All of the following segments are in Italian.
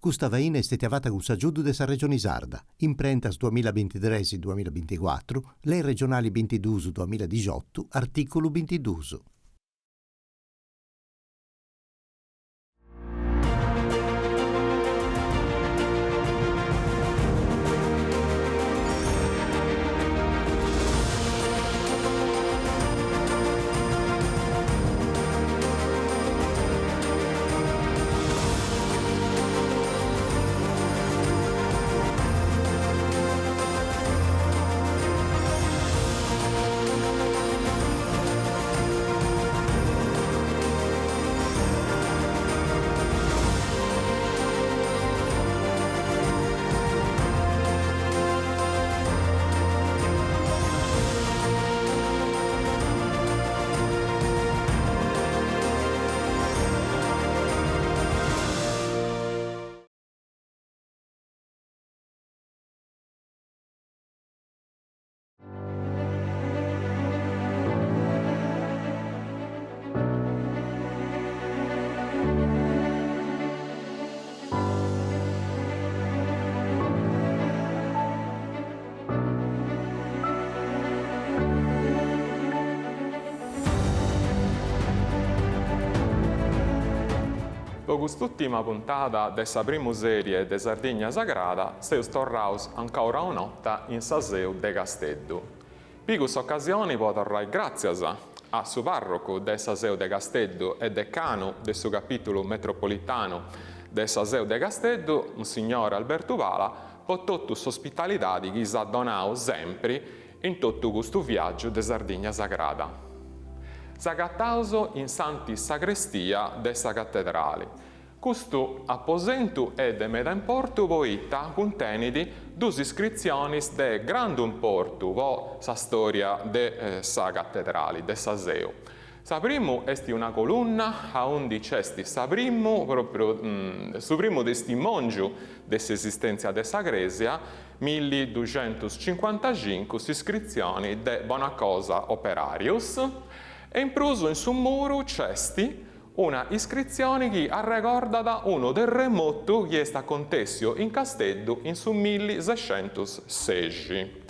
Questa vaina è stata con Giudu de sa Regione Sarda, imprentas 2023-2024, le regionali 22-2018, articolo 22. Per quest'ultima puntata della prima serie de Sardegna Sagrada, siamo tornati ancora una notte in Saseu de Casteddu. Per questa occasione può tornare grazie a suo parroco de Saseu de Casteddu e decano del suo capitolo metropolitano de Saseu de Casteddu, Monsignor Alberto Pala, per tutta l'ospitalità che si ha donato sempre in tutto questo viaggio de Sardegna Sagrada. Sagattauso in Santi Sagrestia dessa cattedrale. Questo apposento è de meda importo poeta contenidi dus iscrizioni de grande importo vo sa storia de sa cattedrale, de Saseu. Sa primo est una colonna a onde c'esti sa primo, proprio su primo testimonio dell'esistenza de sa Gresia, 1255 iscrizioni de Bonacosa Operarius. E in pruso in su muro c'esti una iscrizione che arrecorda da uno terremoto che è stato contesso in Casteddu in su 1616.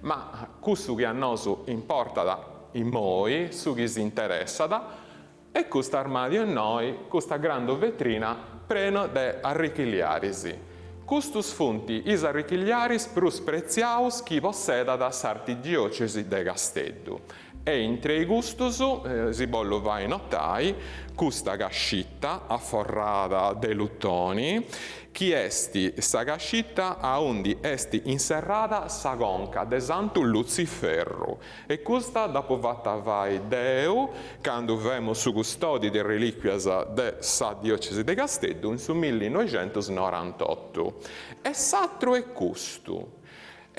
Ma questo che a noi importa da in noi, su chi si interessa da, è questo armadio in noi, questa grande vetrina preno de arricchigliarisi. Custus funti is arricchigliaris prus preziaus chi posseda da s'artidiocesi de Casteddu. E in tre gustus si bollo vai notai custa cascitta afforrata de luttoni chi esti sa cascitta a undi esti inserrata sa conca de Santu Luciferro e custa dopo vatta vai Deu quando vemo su custodi de reliquias de sa diocesi de Casteddu in su 1998 e s'altro è custo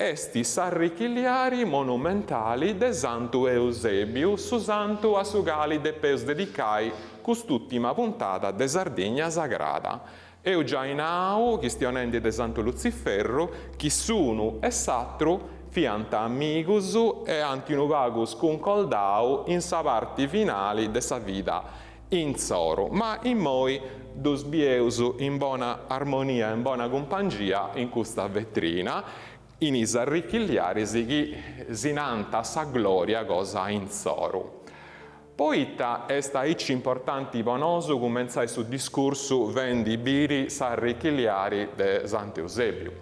esti s'arrichigliari monumentali de Santu Eusebio su Santu a su gali de peus dedicai quest'ultima puntata de Sardegna Sagrada. Eu già in au, chistionendi de Santu Luciferro, chi sunu e s'altro fianta amigus e antinuvagus concoldau in sa parti finali de sa vita in zoro, ma in moi dus bieus in bona armonia, in bona compagnia in questa vetrina, in is arricchigliarisi chi sinanta sa gloria cosa in zoro. Poita est aici importanti bonoso comenzai su discorso vendi biri sa arricchigliari de Sant'Eusebio.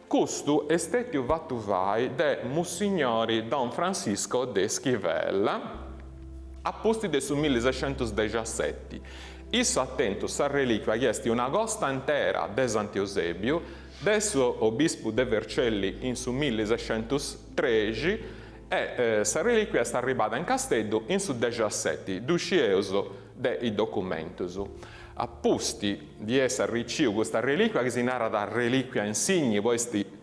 Custu è stato fatto vai de Monsignori Don Francisco de Schivel, apposti del su 1617. Isso attento sa reliquia che est una costa intera de Sant'Eusebio, adesso obispo de Vercelli in su 1613 e sa reliquia è arrivata in Casteddu in su 17, duscioso dei documentos. Apposti di essere ricciu questa reliquia che si narra da reliquia insigni,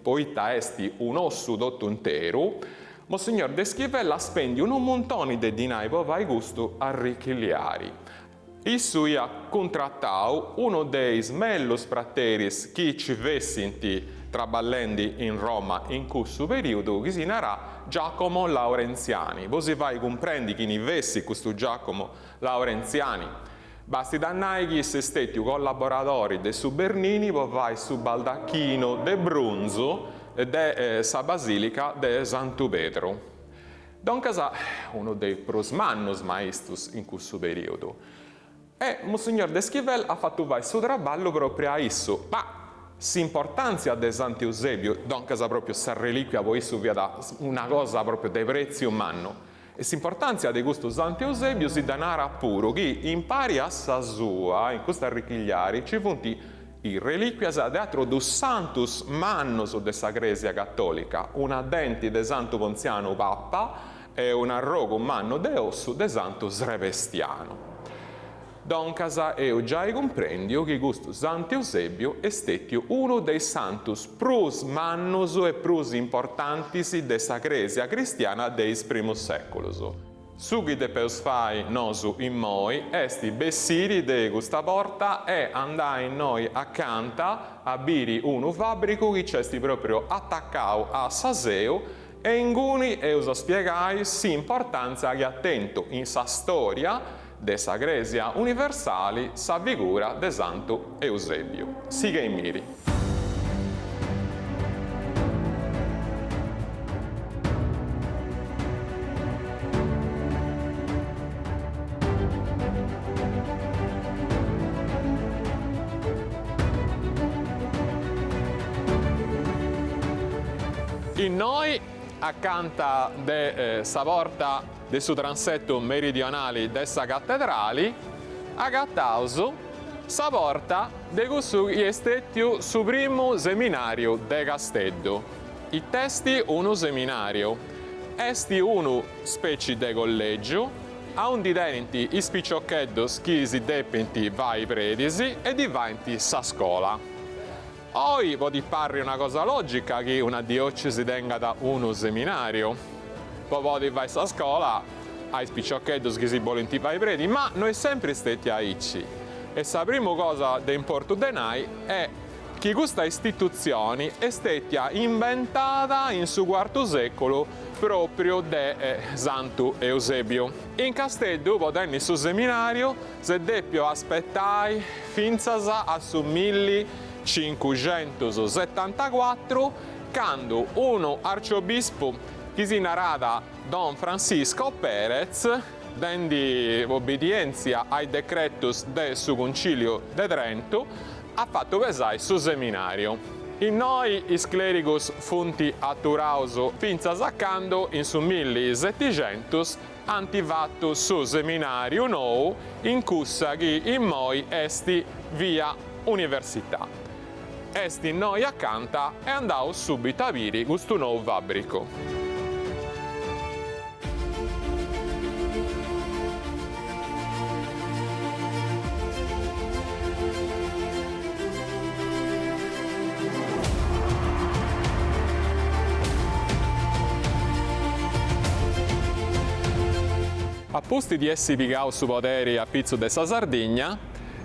poita esti un osso dotto intero, Monsignor de Schivella spendi un montone di dinai per vai gusto arricchigliari. Isso ia contrattau uno dei smellos prateris che ci vessinti traballando in Roma in questo periodo, che si narra Giacomo Laurenziani. Voi vai comprendi chi ne vessi questo Giacomo Laurenziani. Basti dannare che se stati collaboratori de su Bernini, poi vai su baldacchino de bronzo de sa basilica de Santo Pedro. Dunque, uno dei prosmannos maestros in questo periodo. E Monsignor D'Esquivel ha fatto vai suo traballo proprio a isso, ma l'importanza di Sant'Eusebio, dunque proprio questa reliquia, poi isso via da una cosa proprio dei prezzi umano. E l'importanza di questo Sant'Eusebio si danara pure che impari a sa sua, in questa arricchigliari, ci funti i reliquias ad altro dos santus mannos de sa Grecia cattolica, una denti de Santo Ponziano Papa e un arrogo manno de osso de Santo Srevestiano. Doncasa io già comprendio che questo Sant'Eusebio è stato uno dei santus plus mannos e plus importantis de sa Grecia cristiana dei primo secolo. Sughi de peus fai nosu in moi, esti bessiri de questa porta e andai noi accanto a biri uno fabbrico che c'esti proprio attaccato a Saseo e in cui eusa spiegai l'importanza che attento in sa storia de sa Grecia universali sa figura de Santo Eusebio. Siga in miri. In noi accanto de sa porta del suo transetto meridionale dessa cattedrali, agattauso sa porta de questo estetio su primo seminario de Casteddo. I testi uno seminario, esti uno specie de collegio, a un di denti i spiccioccheddos chi si depenti vai predisi e divanti sa scuola. Poi può parri una cosa logica che una diocesi tenga da uno seminario, poi vai a scuola, ai spiccioccheddos che si volenti vai preti, ma noi sempre stati a Icci. E la prima cosa di importante denai è che questa istituzione è stata inventata in su IV secolo proprio da Santo Eusebio. In Casteddu, potendo su seminario, si deppio aspettare fino a su 1574, quando uno arciobispo che si narrava Don Francisco Perez, dando obbedienza ai decretos del su concilio de Trento, ha fatto pesare su seminario. In noi i clericos funti atturauso finza saccando in su 1700 antivatto su seminario nou in cussa che in noi esti via università. Esti noi accanto e andavo subito a viri questo nuovo fabbrico. A posti di essi pigau su poteri a pizzo de sa Sardegna,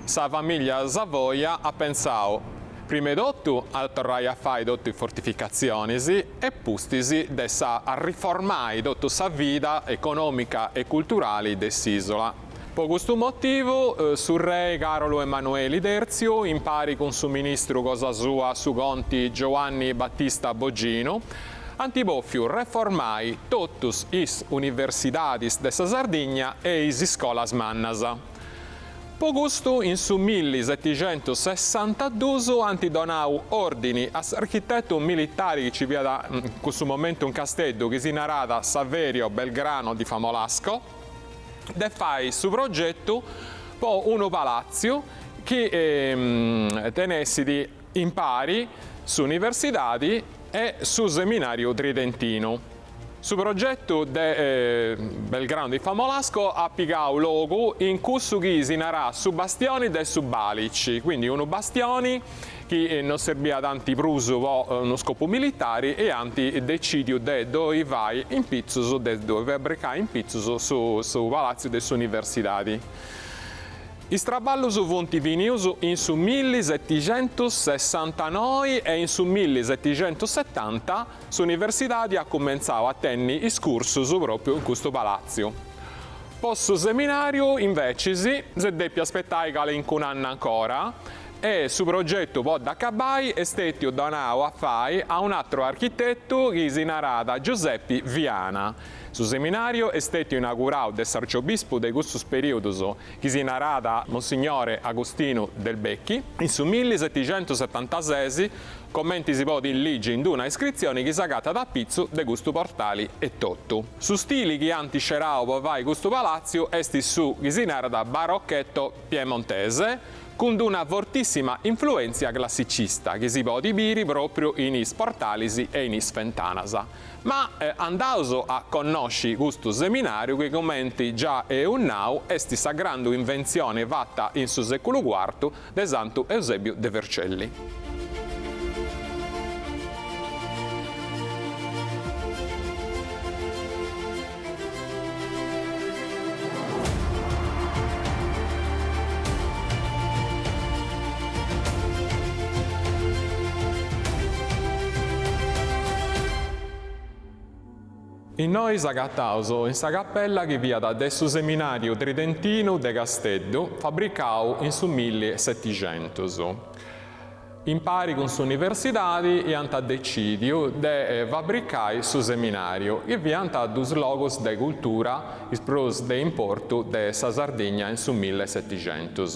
sa famiglia Savoia ha pensato prima di tutto a tornare a fare tutte le fortificazioni e pustisi a riformare tutta sa vita economica e culturale dell'isola. Per questo motivo, su re Carolo Emanuele III, in pari con suo ministro cosa sua su conti Giovanni Battista Bogino, antiboffiu reformai tutte le università della Sardegna e le scuole mannasa. Po gusto in su 1762 antidonau ordini all'architetto militare che ci via da in questo momento un Casteddu che si narrava Saverio Belgrano di Famolasco de fai su progetto po uno palazzo che tenessi di impari su università e su seminario tridentino. Su progetto de Belgrano di Famolasco ha piccato logo in cui si narrà su bastioni del su balici, quindi uno bastioni che non serviva tanti pruso o uno scopo militare e anti decidio de dove vai in pizzo de dove fabbricare in pizzo su palazzo delle università. I straballo su fonti vinius in su 1769 e in su 1770 l'università ha cominciato a tenere i cursus proprio in questo palazzo. Post su seminario invece si deppia aspettare che in un anno ancora e su progetto può da accabai è stato donato a fai a un altro architetto che si narrata Giuseppe Viana. Su seminario è stato inaugurato dall'arcibispo de questo periodo che si narrata Monsignore Agostino del Becchi in su 1776 commenti si può in legge in una iscrizione che sagata da Pizzo de gusto portali e totto. Su stili che antiscerao può vai questo palazzo esti su che si narrata barocchetto piemontese con una fortissima influenza classicista che si può dire proprio in is portalisi e in is fentanasa. Ma andauso a conosci questo seminario che commenti già è un now esti sa grande invenzione fatta in su secolo IV de Santo Eusebio de Vercelli. In noi sagattauso in sa cappella che via da adesso seminario tridentino de Casteddu, fabbricau in su 1700. In pari con su universitadi e anta decidio de fabbricai su seminario e vi anta dus logos de cultura ispros de importo de sa Sardegna in su 1700.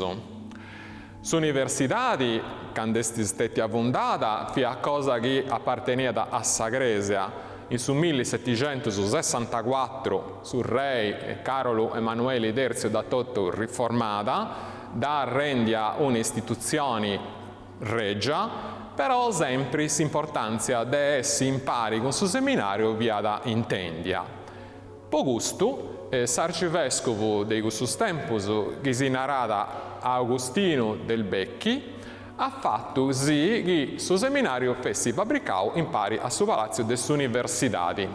Su universitadi, quando esti stati avondata, fia cosa che apparteneva a Sagresia, in su 1764 su re Carolo Emanuele III da Totto riformata, da rendia un'istituzione regia, però sempre l'importanza di essere in pari con su seminario via da intendia. Po gusto, s'arcivescovo di questo tempus, che si narrata Agostino del Becchi, ha fatto sì che su seminario fessi fabbricau in pari a su palazzo de universitadi.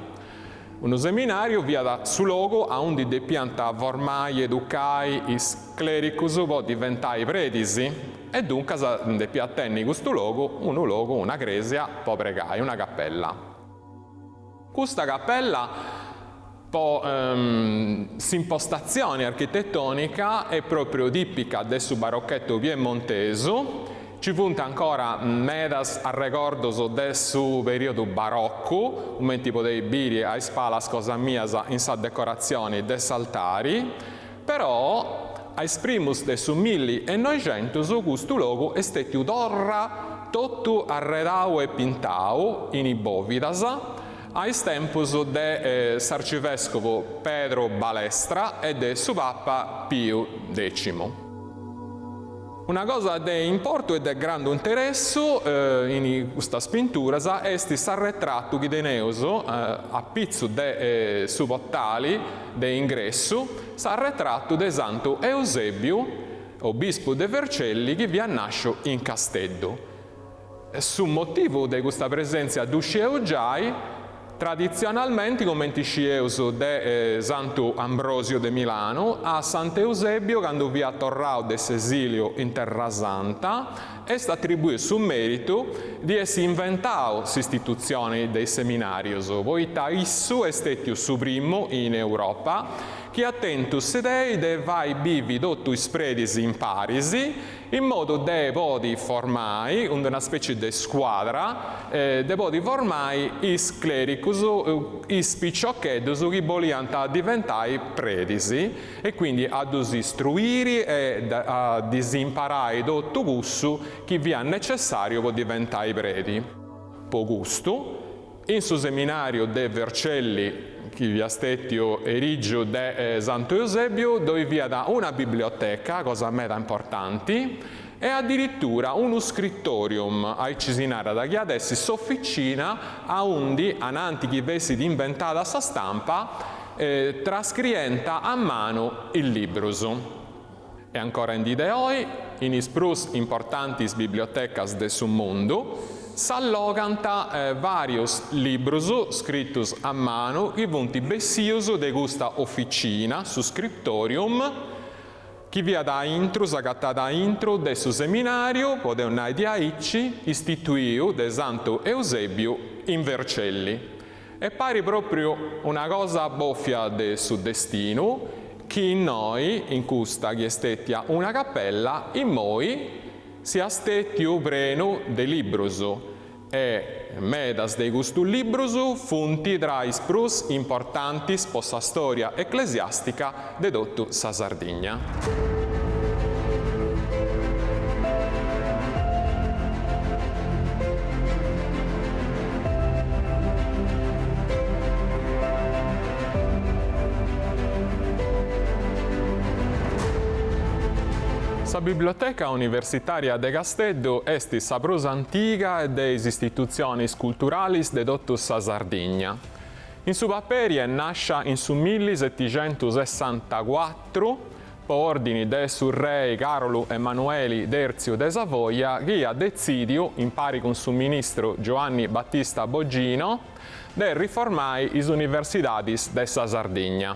Uno seminario via da su logo a un di pianta formai educai is clericus può diventare predisi e dunque de piattenni questo logo, una gresia può pregai, una cappella. Questa cappella po' s'impostazione architettonica è proprio tipica del su barocchetto piemonteso. Ci punta ancora medas a ricordo del suo periodo barocco, un tipo dei biri a spalas cosa mia in sa decorazione des altari, però ai primus del su 1900 questo logo è stato torra tutto arredau e pintau in ibovidas ai tempus de s'arcivescovo Pedro Balestra e de su Papa Pio X. Una cosa di importo e di grande interesse in questa pittura è l'arretrato che deneuso a pizzo de subottali de ingresso, l'arretrato de Santo Eusebio, obispo de Vercelli, che vi nasce in Casteddu. Su motivo di questa presenza d'usci eugiai, tradizionalmente, come scieuso de Santo Ambrosio de Milano, a Sant'Eusebio, quando vi ha tornato dell'esilio in Terra Santa, è stato attribuito su merito di essere inventato l'istituzione dei seminari. Poiché isso è stato su primo in Europa, che ha tentato sedei de vai bivi dotto ispredisi in parisi, in modo de podi formai, una specie di squadra, de podi formai is clericus, is picciocchedus che vogliano diventare predisi e quindi a istruire e a disimparare tutto gusto che vi è necessario per diventare predi. Po gusto, in suo seminario de Vercelli, che vi ha stato erigio de Santo Eusebio, dove vi ha una biblioteca, cosa meta importante, e addirittura uno scrittorium a Cisinara da che adesso s'officina a undi ananti che vesi di inventata sa stampa trascrienta a mano il librus. E ancora in di oggi, in isprus importantis bibliotecas de su mondo, s'alloganta varios librus scrittus a mano che vunti bessiuso de gusta officina su scriptorium che via da intro, sagattata intro de su seminario, podeu di aici, istituiu de Santo Eusebio in Vercelli. E pare proprio una cosa boffia de su destino chi in noi, in custa che stetia una cappella, in noi sia stetiu brenu de librusu, e medas de gustu librusu funti tra is prus importantis possa storia ecclesiastica de dottu sa Sardigna. La Biblioteca Universitaria de Casteddu est sa prus antiga de is istituzionis culturalis de dottu sa Sardigna. In su paperie nascia in su 1764 po ordini de su re Carolu Emanueli Derziu de Savoia, chi ha decidiu, in pari con su ministro Giovanni Battista Bogino, de riformare is universidadis de sa Sardigna.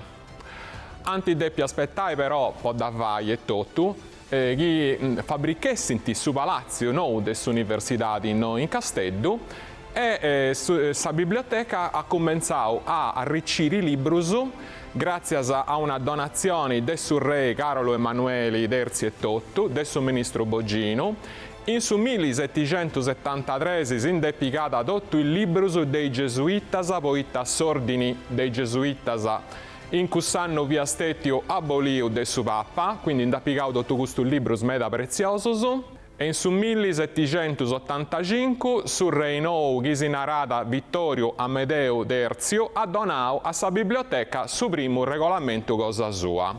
Anti deppi aspettai però po davai e totu, chi fabbrichessint su palazzo nou des universidadi no in Casteddu e sa biblioteca ha cominciato a arricchire librus grazie a una donazione del su re Carolo Emanueli Derzi e Tottu, del suo ministro Bogino. In su 1773 si indepicata tutto il librus dei gesuitas, poitas ordini dei gesuitas in cuss'anno via stetiu aboliu de su Papa, quindi indapicau tutto questo libro meda preziosus. E in su 1785 su reinou chi si narada Vittorio Amedeo Derzio ha donato a sa biblioteca su primo regolamento cosa sua.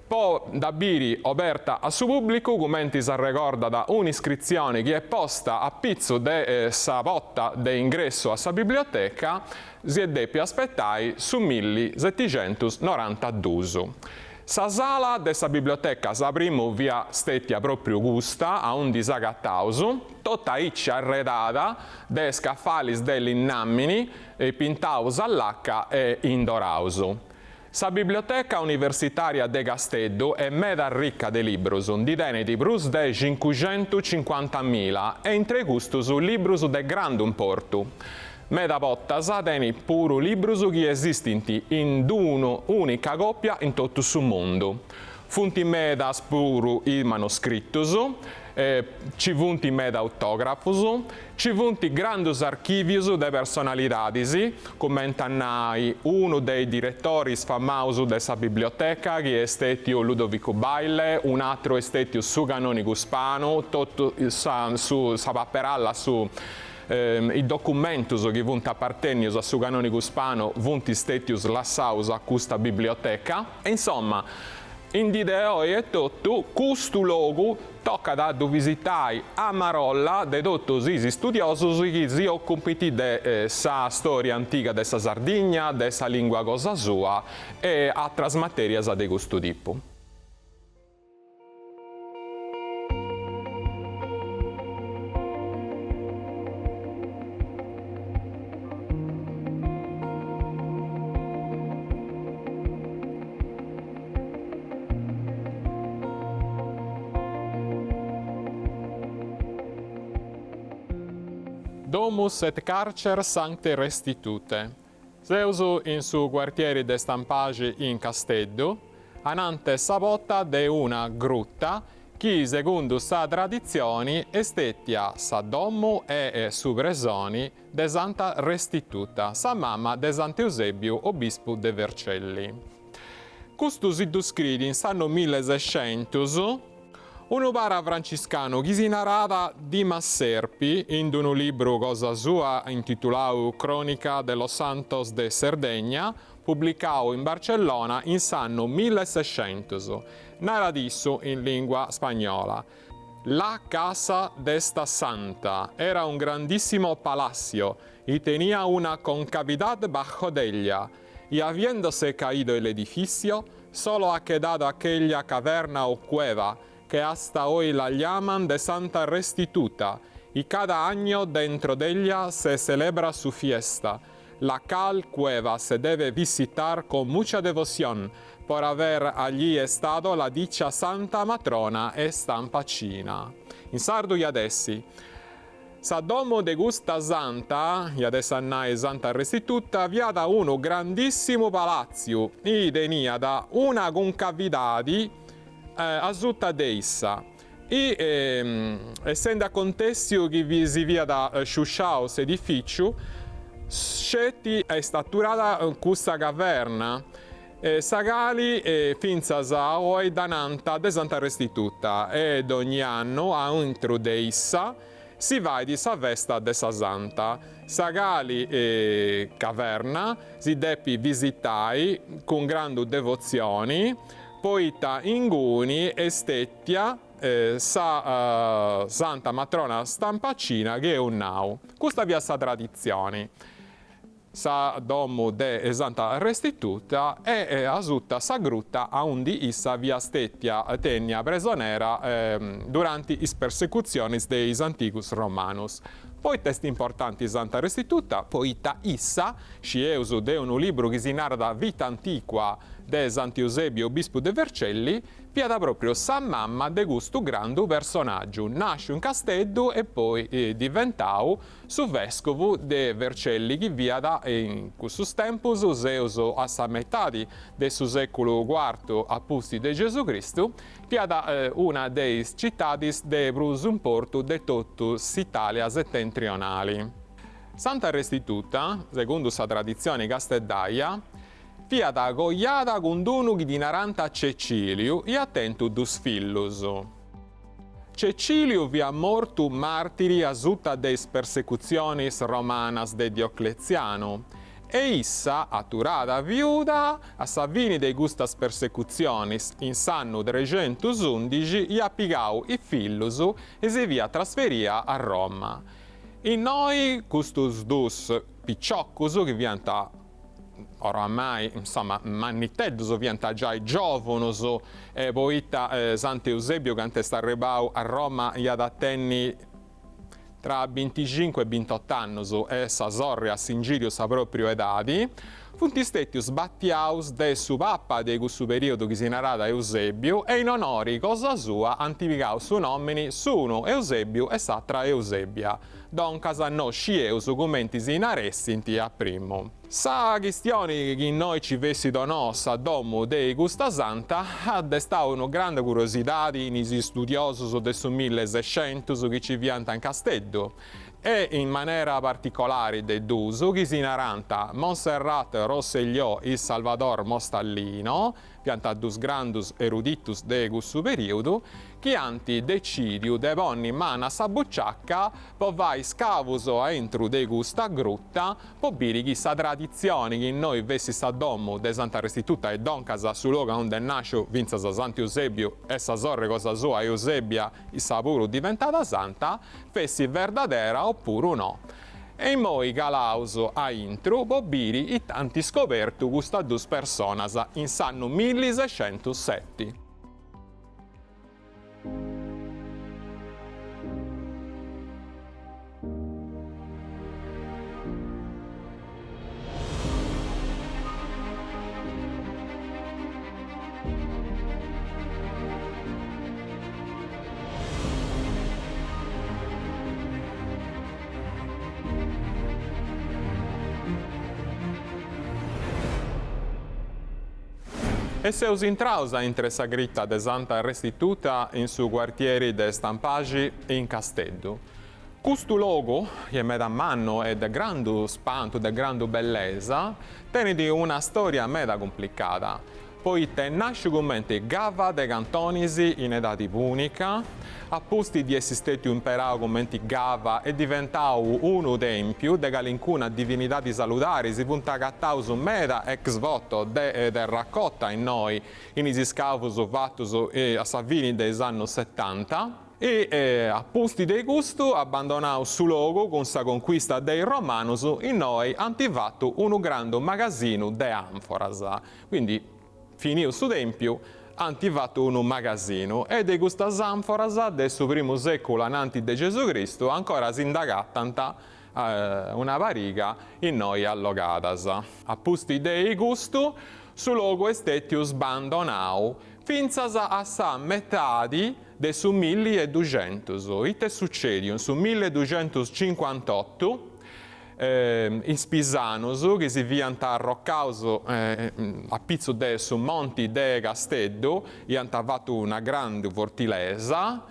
Poi da biri aperta a su pubblico, commenti si ricorda da un'iscrizione che è posta a pizzo de sa porta de ingresso a sa biblioteca, si è deppi aspettai su 1792. Sa sala de sa biblioteca sa primo via stetia proprio gusta a un disagattausu, tutta icci arredata de scaffalis dell'innammini e pintaus all'acca e indorausu. Sa biblioteca universitaria de Casteddu è meda ricca de librus, di teneti prus de 550.000 e intre custus librus de grandum portu. Meda pottas teni puru librus chi esistinti in unica coppia in tutto su mondo. Funti medas puru i manoscrittus, ci funti meda autografus, ci funti grandus archivius de personalidadis, commentannai uno dei direttori famausu de sa biblioteca, che è stetiu Ludovico Baile, un altro è stetiu su canonico Spano, tutto su sa papperalla su i documentus che vunt appartenius a su canonico Spano vunt stetius lassaus a custa biblioteca. E insomma, in dideo e tutto, custu logu tocca da visitai a Marolla de totus is studiosus che si occupiti de sa storia antica de sa Sardigna, de sa lingua cosa sua e atras materias de custu tipu. Domus et carcer sancte restitute. Seusu in su quartieri de Stampagi in Casteddu, anante sa porta de una grutta, chi secondo sa tradizioni estetia sa domu e su presoni de Santa Restituta, sa mamma de Sant'Eusebio, obispo de Vercelli. Custus idduscridi in s'anno 1600, un para franciscano chi si narrava di Masserpi in un libro cosa sua intitulato Cronica de los Santos de Sardegna, pubblicato in Barcellona in s'anno 1600, narradisso in lingua spagnola. La casa d'esta santa era un grandissimo palacio y tenía una concavidad bajo de ella, y habiéndose caído el edificio, solo ha quedado aquella caverna o cueva que hasta hoy la llaman de Santa Restituta, y cada año dentro de ella se celebra su fiesta, la cual cueva se debe visitar con mucha devoción, por haber allí estado la dicha Santa Matrona e Stampacina. In sardo gli adessi, Sa domo de gusta santa, e adesso annai santa restituta, viada uno grandissimo palazzo, e tenia da una concavidade asutta deissa. E essendo a contestio che vi si via da sciusciaus edificio, scetti è staturata questa caverna, sagali finza sao e dananta de santa restituta, ed ogni anno a intro deissa si vai di sa festa de sa santa. Sagali e caverna si deppi visitai con grandi devozioni, poita inguni estettia sa santa matrona Stampacina che è un nau. Questa via sa tradizione. Sa domo de santa restituta e asutta sa grutta a undi issa via stettia tenia presonera durante is persecutionis deis antigus romanus. Poi testi importanti santa restituta, poita issa, scieusu de un libro che si narra vita antiqua de Sant'Eusebio bispo de Vercelli, piada proprio sa mamma de gustu grandu personaggio. Nasce in Casteddu e poi diventau su vescovo de Vercelli che via da in cussus tempus useuso a sa metadi de su secolo IV appusti de Gesù Cristo, piada una dei cittadis de brusum portu de totus Italia settentrionali. Santa Restituta, secondo sa tradizione casteddaia, fiat goiada con dunu di naranta Ceciliu e attento dus fillus. Ceciliu via mortu martiri asutta des persecutionis romanas de Diocleziano, e issa, atturada viuda, a savini de gustas persecutionis in sanno 311, e appigau i fillus e si via trasferia a Roma. In noi, custus dus picciocus che vianta oramai, insomma, manniteddus vianta già i giovonus, poita Sant'Eusebio cante starrebau a Roma iad attenni tra 25 e 28 anni e sa sorre a Singirio sa proprio edadi, funt istettius battiaus de su pappa de questo periodo che si narrada Eusebio e in onori cosa sua antificau su nomini su uno Eusebio e s'altra Eusebia. Doncas a noi scieus commenti si naressinti a primo. Sa questione che noi ci vessi donos a domo de Gusta Santa ha destato una grande curiosità in i studiosi del 1600 che ci vianta in Casteddu e in maniera particolare de duso che si naranta Monserrat Rosselló e Salvador Mostallino, pianta dus grandus eruditus de questo periodo, che anti decidiu de ponni mana sa bucciacca po vai scavuso a entru de gusta grutta po biri chi sa tradizione che noi vessi sa domo de Santa Restituta e doncasa su luogo onde nasce vinza sa Sant'Eusebio e sa sorre cosa sua Eusebia e sa puru diventata santa, fessi verdadera oppure no. E in moi calauso a intru po biri i tanti scopertu gusta dus personas in sanno 1607. E seus intrausa intre sa gritta de Santa Restituta in su quartieri de Stampagi in Casteddu. Custu logo, che è meda manno e de grandu spanto, de grandu bellesa, teni di una storia meda complicata. Poi te nasce commenti gava de cantonisi in edati punica, apposti di esisteti imperau commenti gava e diventau uno tempiu de galincuna divinitati salutari si punta gattaus meda ex voto de raccotta in noi in isiscavus vattus e a Savini dei anni 70 e a posti dei gusto abbandonau su logo con sa conquista dei romanus in noi antivattu un grande magazzino de anforas. Quindi finiu su tempio antivattu un magazzino e de questa anforas del suo primo secolo ananti de Gesù Cristo ancora si indagattanta una variga in noi allogadas. A posti dei gusto su logo estetius bandonau finzas a sa metadi de su 1200. Ite succedium su 1258, is pisanos, che si viant arroccaus a pizzo de su monti de Casteddu, iant fatto una grande fortilesa,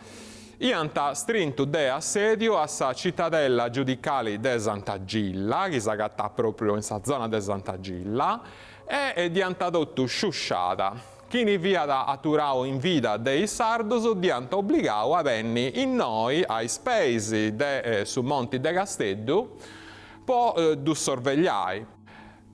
iant strintu de assedio a sa cittadella giudicale de Sant'Agilla, che s'agatta proprio in sa zona de Sant'Agilla, e diant dottu sciusciata. Chi ne via da aturau in vida dei sardos, diant obbligau a venni in noi ai spesi de su monti de Casteddu, po du sorvegliai.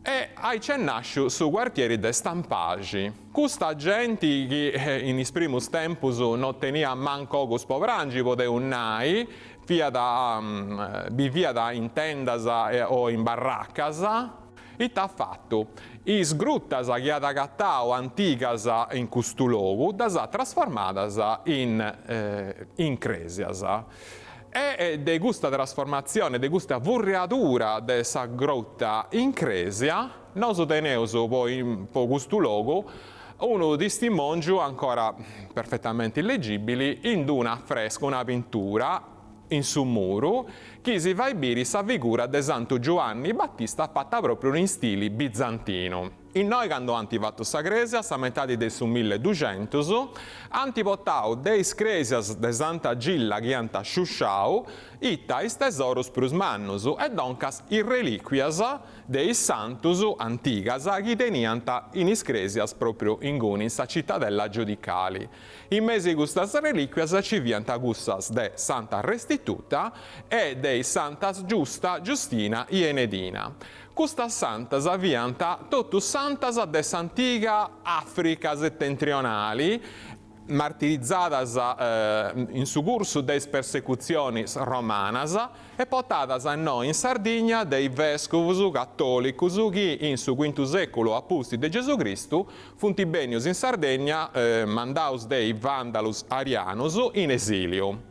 E ai cennasciu su quartieri de Stampagi. Custa gente che in is primus tempus non tenia manco cus povrangi, poteu nai, vivia da in tendas o in barraccas, e t'ha fatto. Is gruttas che ad agattau antigas in custu logu, das ha trasformadas in cresias. E de gusta trasformazione, de gusta vurriatura de sa grotta in cresia, nos teneus poi po custu logu uno testimonio ancora perfettamente illegibili in un affresco, una pittura in su muro, che si va a bere sa figura de Santo Giovanni Battista fatta proprio in stile bizantino. In noi, quando hanno fatto sa cresia, a metà del 1200, hanno portato dei cresias de Sant'Agilla che hanno sciusciato, itta is tesoros plus mannus, e doncas i reliquias dei santus antigas che teniant in is cresias proprio in sa cittadella giudicali. In mese di queste reliquias ci viant gussas de Santa Restituta e dei Santas Giustina Ienedina. Questa santas aviant totus santas de s'antiga Africa settentrionali, martirizzadas in su curso des persecutionis romanas e portadas a noi in Sardigna dei vescovus cattolicus che in su quinto secolo appusti de Gesù Cristo funt benius in Sardegna mandaus dei vandalus arianus in esilio.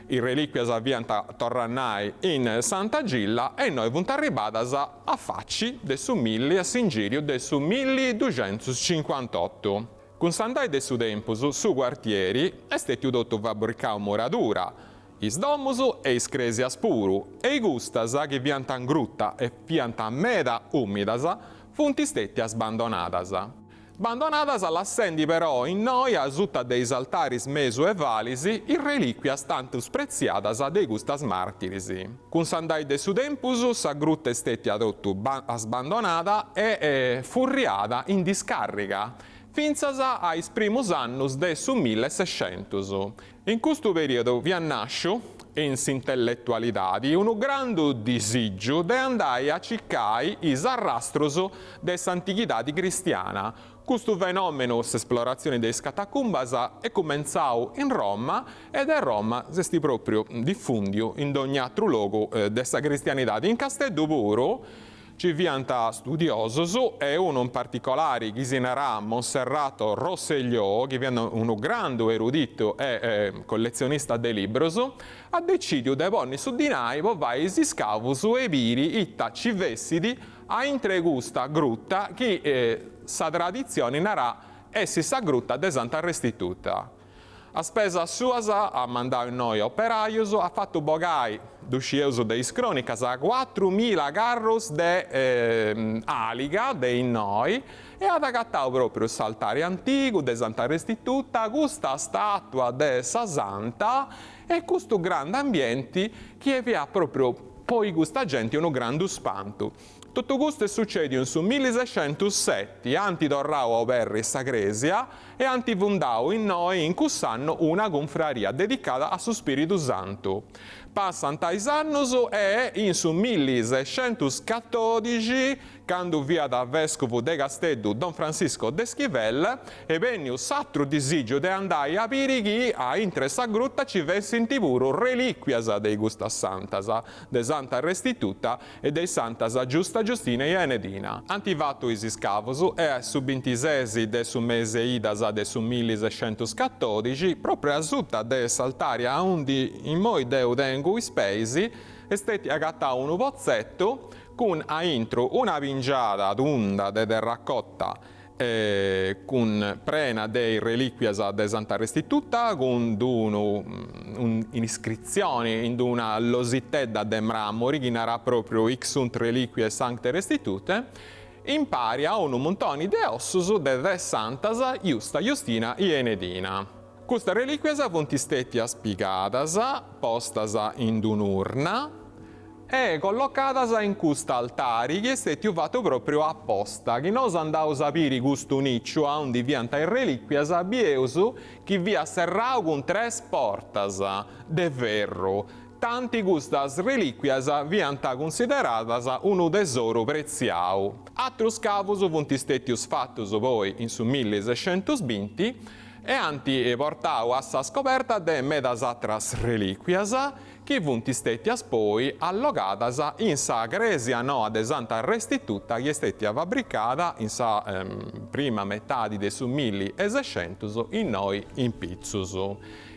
I reliquias aviant torrannai in Sant'Agilla e noi vunt arribadas a facci de su milli a Singirio de su 1258. Con s'andai de su tempus, su quartieri, est dotto fabbricau moradura, is domus e is cresias puru, e i gustas che viant in grutta e viant meda umidas, funt istetti abbandonadas. Abbandonadas lassendi però in noi a sutta deis altaris mesu e valisi in reliquias tantus preziadas de gustas martiris. Con s'andai de su tempus sa grutta estetti adottu abbandonada e furriada in discarriga, finzas ais primus annus de su 1600. In questo periodo vi nasce in s'intellettualidadi un grande disigio de andare a ciccai is arrastros de s'antichidadi cristiana. Questo fenomeno, l'esplorazione dei catacumbas, è cominciato in Roma ed a Roma si proprio diffundio in ogni altro luogo dessa cristianità. In Casteddu puro ci vianta studiosos e uno in particolare che si narrà Monserrato Rosselló, che viene un grande erudito e collezionista de libros, ha deciso di porre su di noi vai si scavus e viri itta ci vestidi a intregusta grutta che sa tradizione narrà essi sa grutta de Santa Restituta. A spesa suas ha mandato in noi operaios, ha fatto bogai duscieus deis cronicas a 4.000 carros de aliga de in noi e ha agattato proprio saltare antico de Santa Restituta, questa statua de sa Santa e questo grande ambiente che vi ha proprio poi questa gente un grande spanto. Tutto questo succede in su 1607, anti torrau a operri sa cresia e anti fundau in noi in cuss'anno una confraria dedicata a su Spiritu Santo. Passano tais annus e in su 1614, quando via da vescovo de Casteddu Don Francisco de Schivel, e venne s'altro disigio de andai a pirighi a intre sa grutta ci vessin tipuru reliquias dei gustas santas, de Santa Restituta e de Santas Giustina e Enedina. Antivatto is scavus e su 26 de su mese idas de su 1614, proprio a sutta de saltaria a undi in moi deu dengu i spesi, estetti agatta un pozzetto con a intro una pingiata d'unda de terracotta con prena dei reliquias de Santa Restituta, con un'iscrizione in una lositedda de mramori, che narra proprio ixunt reliquie Sancte Restitute, in pari a un montone de ossus de santas Justa, Justina e Enedina. Queste reliquias funt istettias pigadas, postas in un'urna, e collocadas in questo altare che è stato fatto proprio apposta, che noi andiamo a sapere questo niccio a onde vianta in reliquias bieus che via serrao con 3 portas de ferro. Tanti queste reliquias vianta consideradas un tesoro preziau. Altros cavos funt istettius fattus poi in su 1620 e anti portau a sa scoperta de medas atras reliquias che funt istettias poi allogadas in sa Gresia Noa de Santa Restituta che è stata fabbricata in sa prima metà de su 1600 in noi in Pizzus.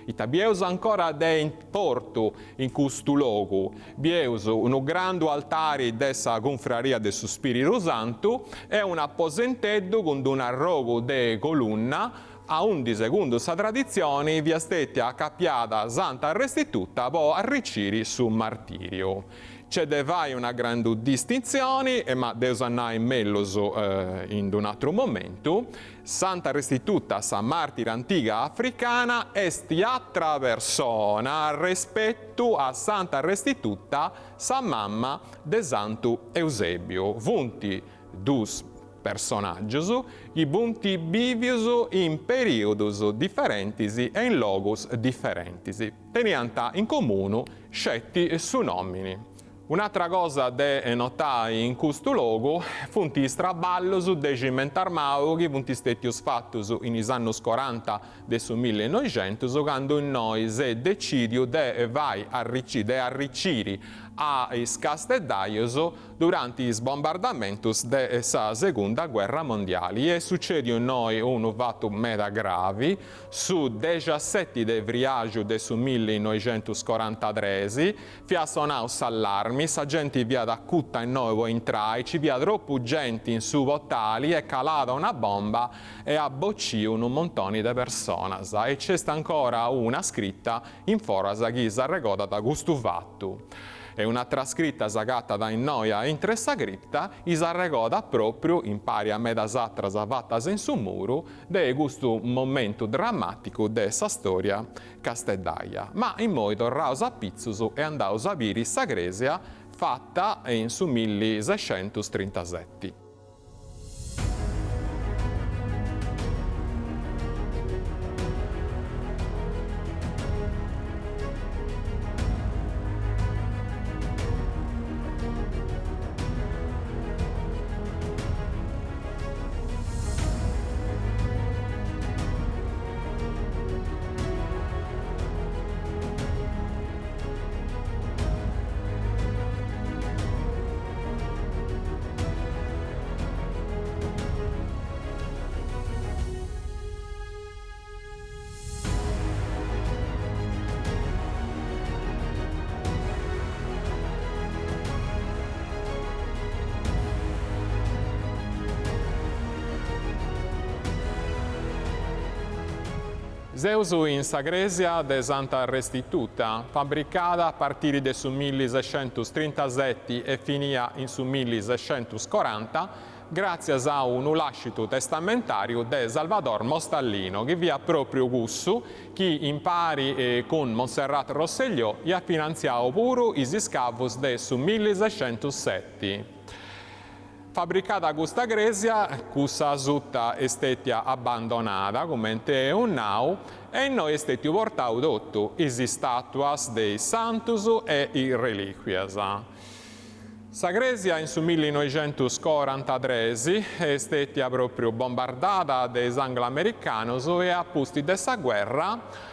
Ita bieus ancora de in porto in questo luogo, bieus un grande altare dessa confraria de su Spiritu Santo e un apposenteddo con un arrogo de colunna a undi secondo sa tradizione via stette accappiata Santa Restituta po' arriciri su martirio. C'è de vai una grande distinzione, ma deus annai mellus in un altro momento. Santa Restituta, sa martira antica africana, est altra persona rispetto a Santa Restituta, sa mamma de Santo Eusebio. Funti dus personaggios che bunti bivius in periodus differentis e in logos differentis, tenianta in comune scetti su nomini. Un'altra cosa da notare in questo luogo funt i straballos de cimentar mau che funt istettius fattus in is annos 40 de su 1900, quando noi se decidio de vai arriciri a is casteddaios durante i bombardamentos de sa Seconda Guerra Mondiale. E succede in noi un fatto meda gravi su 17 de vriaggio de su 1943, fia sonaus allarmi, sa gente via da cutta in noi vuoi entrare, ci via troppo gente in su votali, è calata una bomba e abbocci un montone di persone. E c'è ancora una scritta in foras che si arregoda da questo fatto. E una trascritta sagatta da in noia in tressa cripta, is arregoda proprio in pari a medas atras avattas in su muro de questo momento drammatico de sa storia casteddaia. Ma in moi torraus a Pizzus e andaus a viri sa Gresia fatta in su 1637. Zeus in sa Gresia de Santa Restituta, fabbricata a partire del su 1637 e finia in su 1640, grazie a un lascito testamentario de Salvador Mostallino, che vi ha proprio gussu, che in pari con Monserrat Rosselló gli ha finanziato pure i scavos de su 1607. Fabbricata questa Gresia, questa sutta è stata abbandonata come è un nau e noi è stato portato tutto i statuas dei santus e i reliquias. Sa Gresia in su 1943 è stata proprio bombardata dai anglo-americanos e a posti dessa guerra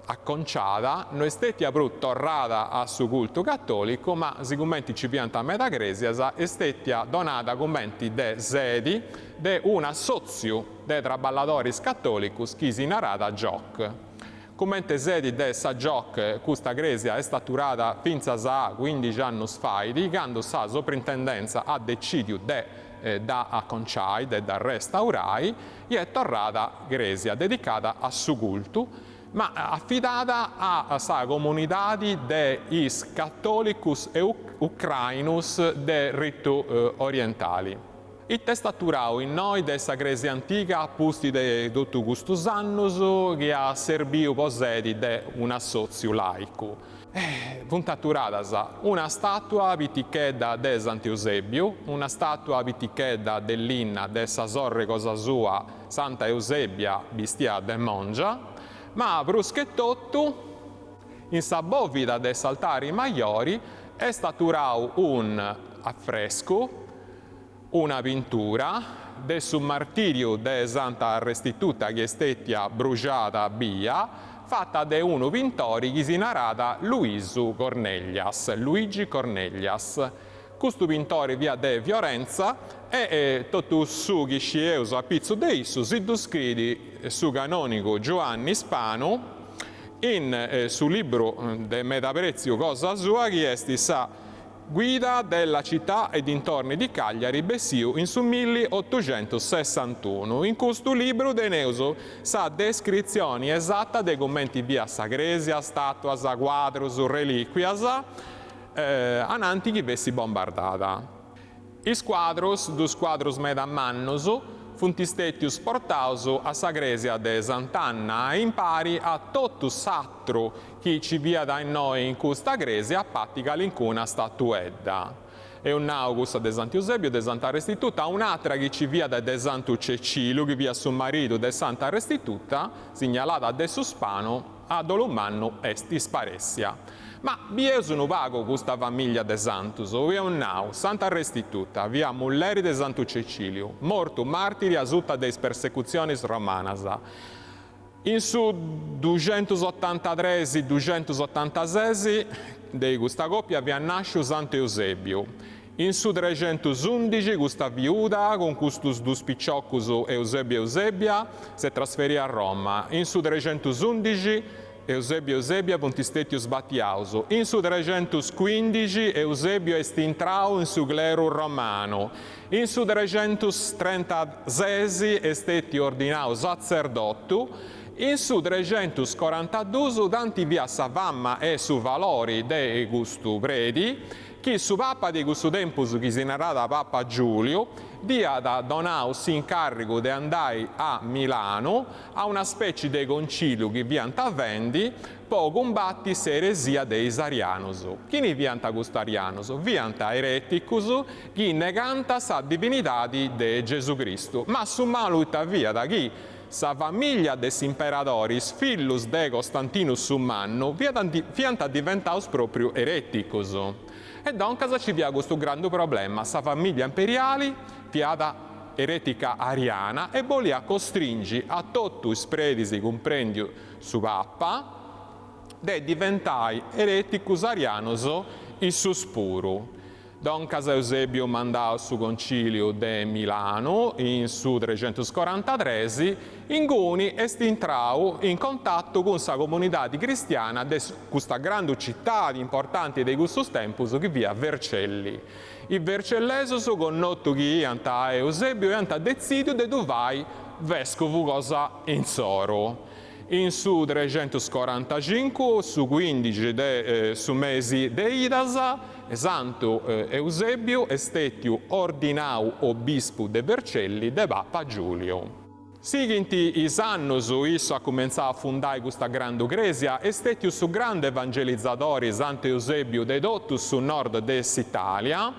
acconciata, non è stata proprio tornata a su culto cattolico, ma sicuramente ci pianta a metà Gresia è stata donata commenti de sedi de una sozio de traballatori cattolicus che si narrata Gioc. Commenti sedi de sa Gioc, questa Gresia è staturata fino a 15 anni fa, quando sa soprintendenza ha deciso de da acconciai, da restaurai, e tornata gresia dedicata a su cultu, ma affidata a sa comunità dei cattolicus e ucrainus de ritu orientali. Il testaturau in noi dessa gresia antica pusti de tutto gustus annus che ha serviu posedi de un assoziu laicu. Puntaturadas una statua vitichedda de Sant'Eusebiu, una statua vitichedda dell'inna de sa sorre cosa sua Santa Eusebia bistia de mongia, ma bruschettottu in sa bovida de s'altari maiori è staturau un affresco, una pintura de su martirio de Santa Restituta che stetia bruciata via, fatta de uno pintori che si narrata Luigi Cornelias. Questo pintore via de Fiorenza e tutto su che sceus a pizzo de issu si descrivi su canonico Giovanni Spanu in su libro de Metaprezio cosa sua che esti sa guida della città e dintorni di Cagliari bessiu in su 1861. In questo libro de neuso sa descrizione esatta dei commenti via sagresia, statuas, quadros, reliquias, ananti che vessi bombardata. Is quadros, dus quadros meda mannus, funt istetius portaus a sagresia de Sant'Anna in pari a totu s'atru chi ci via da noi in questa gresia pattica l'incuna statuedda. E un naugus de Sant'Eusebio de Santa Restituta, un'altra che ci via de Santu Cecilio che via su marito de Santa Restituta, segnalata de Suspano, ad Olumanno esti sparessia. Ma bieus un vago questa famiglia de Santus, via un nau, Santa Restituta, via mulleri de Santu Cecilio, mortu martiri asutta des persecutionis romanas. In su 283-286 de questa coppia via nasciu Sant'Eusebio. In su 311 questa viuda con custus dus picciocus Eusebio e Eusebia si trasferì a Roma. In su 311 Eusebio e Eusebia Pontistetius Battiaus. In su 315 Eusebio est intrau in su cleru romano. In su 336 esteti ordinau sacerdotu. In su 342 danti via sa famma e su valori de gustu predi, chi su papa di questo tempus che si narrata Papa Giulio, dia da donaus incarico de andai a Milano a una specie de concilio che vianta vendi, po combatti s'eresia deis arianus. Chi ne vianta questo arianus? Vianta ereticus, chi neganta sa divinitadi de Gesù Cristo. Ma su malo tuttavia da chi sa famiglia des imperatoris, fillus de Constantinus Summannu, vianta diventaus proprio ereticus. E doncas ci via questo grande problema, sa famiglia imperiale, fiata eretica ariana, e volia costringi a tutto i spredisi comprendio su Papa, de diventai ereticus arianus il suspuru. Doncas Eusebio mandò su concilio de Milano in su 343, in cui est intrau in contatto con sa comunità cristiana di questa grande città importante di questo tempus che via Vercelli. I Vercellesus con notto che iant a Eusebio e ant decidio de duvai vescovo cosa in soro. In su 345, su 15 su mesi de Idas, Santo Eusebio estetiu ordinau obispo de Vercelli de Papa Giulio. Seguinti is annus, isso a cominciare a fondare questa grande gresia, estetiu su grande evangelizzatore Santo Eusebio de totus su nord dell'Italia,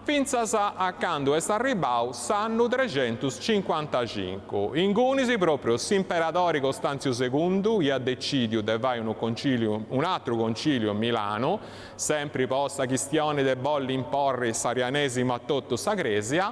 finzas a quando est arribau s'anno 355. In gunisi proprio s'imperatore Costanzio II gli ha decidio de vai un altro concilio a Milano, sempre posta questione de bolli imporre sarianesimo a tutto sa gresia,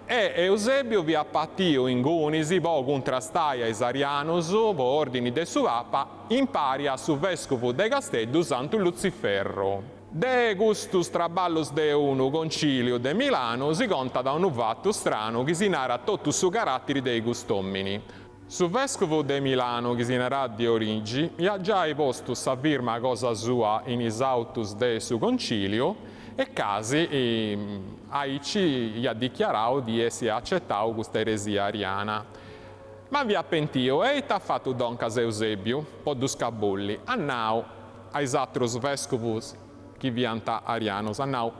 e Eusebio vi appattiu in gunisi, po contrastaia is arianus, po ordini de su papa, imparia su vescovo de Castello Santo Luciferro. De gustus traballus de unu concilio de Milano si conta da un fatto strano che si narra tutto su caratteri dei gustomini. Su vescovo de Milano che si narra di origini, ha già posto sa firma cosa sua in is autus de su concilio, e casi aici ha dichiarato di essere accettato questa eresia ariana. Ma vi appentio, e t'ha fatto Don Eusebio, po' du scabulli, annau ai altros vescovus che vi anta arianos, annau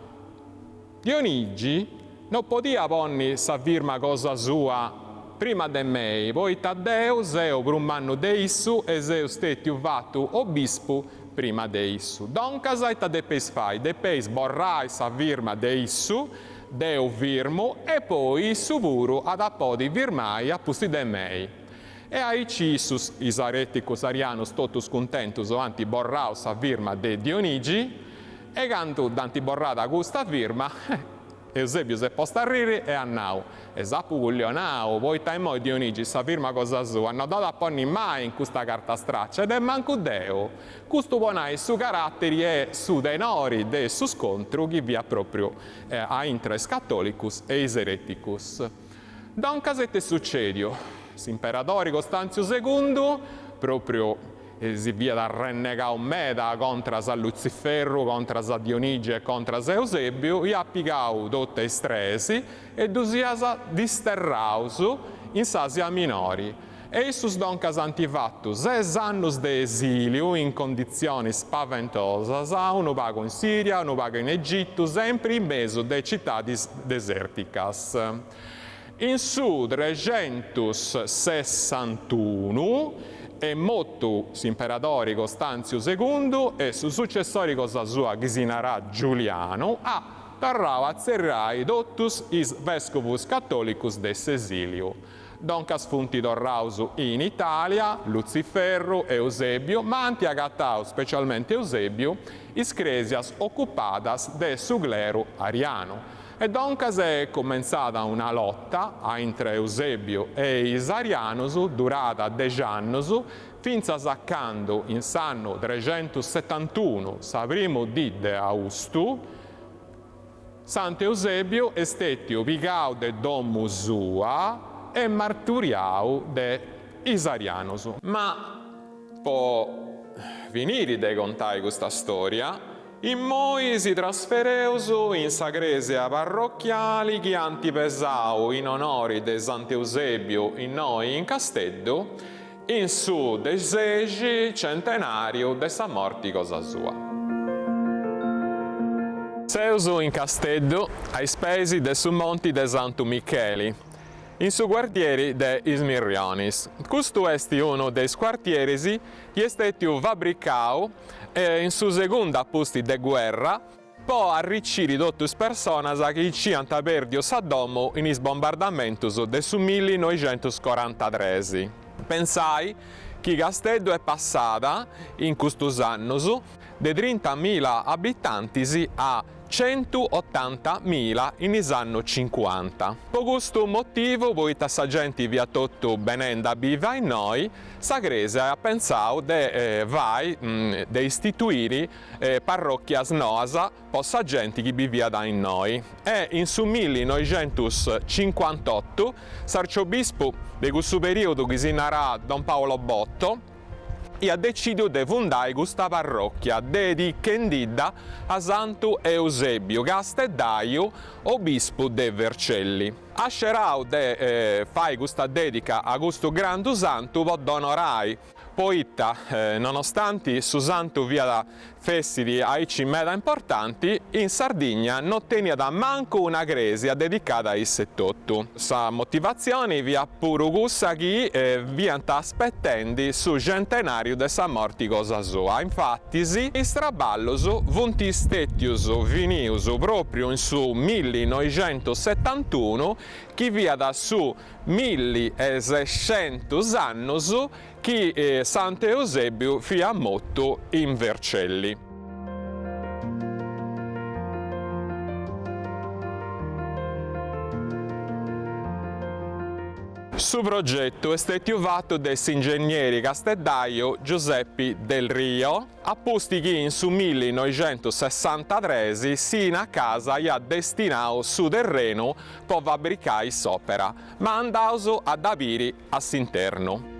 Dionigi non podia ponni sa firma cosa sua prima de me, poi Taddeo seu per un manno de issu e seu stetiu vattu obispo prima de issu. Doncas aita depeis borrai sa firma de issu, deu firmo e poi issu puru ad appodi firmai a pusti de mei. E aici issus is areticus arianus totus contentus avanti borrau sa firma de Dionigi e cantu danti borrata questa firma Eusebio si è posto a rire e annau. Esatto, Guglionau, poi taimò Dionigi, sa firma cosa sua, hanno dato a ponni mai in questa carta straccia ed è manco Deo. Questo buonai su caratteri e su denori de su scontro che via proprio a intres cattolicus e is ereticus. Da un casette succedio, l'imperatore Costanzio II, proprio si via da rennegare un meda contra sa Luciferro, contra sa Dionigi e contra sa Eusebio, e ha pigau tutte stresi e dusiasa disterraus in sasia minori. E issus doncas antifattu 6 annus de esilio in condizioni spaventosas, unu pago in Siria, unu pago in Egitto, sempre in mezzo de cittadis deserticas. In su 361 e motto s'imperatore Costanzio II e su successori cosa sua che si narà Giuliano tarrava a zerrai dottus is vescovus cattolicus dell'esilio. Doncas funti dorraus in Italia, Luciferro, Eusebio, ma antiagattau specialmente Eusebio, is cresias occupadas de su clero ariano. E doncas è cominciata una lotta entre Eusebio e Isarianus, durata 10 anni, finza saccando in sanno 371, sa primo di Augustu, Sant'Eusebio è stato pigau de domus sua e marturiau de Isarianus. Ma può finire di contare questa storia, in moi si trasfereus in sa gresia parrocchiali che antipesau in onori de Sant'Eusebio in noi in Casteddu, in su desegi centenario de sa morti cosa sua. Seusu in Casteddu ai spesi de su monti de Santu Micheli, in su quartieri de Ismirionis. Questo est uno dei quartieri che è stato fabbricau in su seconda posti de guerra, po' arricchire dottus personas che ci hanno perdio sa domo in is bombardamentus de su 1943. Pensai che Casteddu è passata in questi anni de 30.000 abitanti a 180.000 in anno 50. Per questo motivo, poiché sa gente via tutto benenda viva in noi, sa Gresia ha pensato di istituire parrocchias noasa per sa gente che vivia da in noi. E in su 1958, s'arciobispo di questo periodo che si narrà Don Paolo Botto, e ha deciso di fondare questa parrocchia dedicata a Santo Eusebio Casteddaio, obispo de Vercelli. Ha scelto di fare questa dedica a questo grande santo per onorare, poiché nonostante su santo via da festi aici meda importanti, in Sardegna non tenia da manco una gresia dedicata a settotto. Sa motivazione via pure gussa che vi aspettando su centenario de sa morti cosa sua. Infatti i straballos vunti stettius vinius proprio in su 1971 che via da su 1600 anni che Sant'Eusebio fia motto in Vercelli. Su progetto è stato fatto dall'ingegnere casteddaio Giuseppe Del Rio, a posti che in su 1963 sino a casa gli ha destinato su terreno per fabbricare s'opera, ma andauso ad avere all'interno.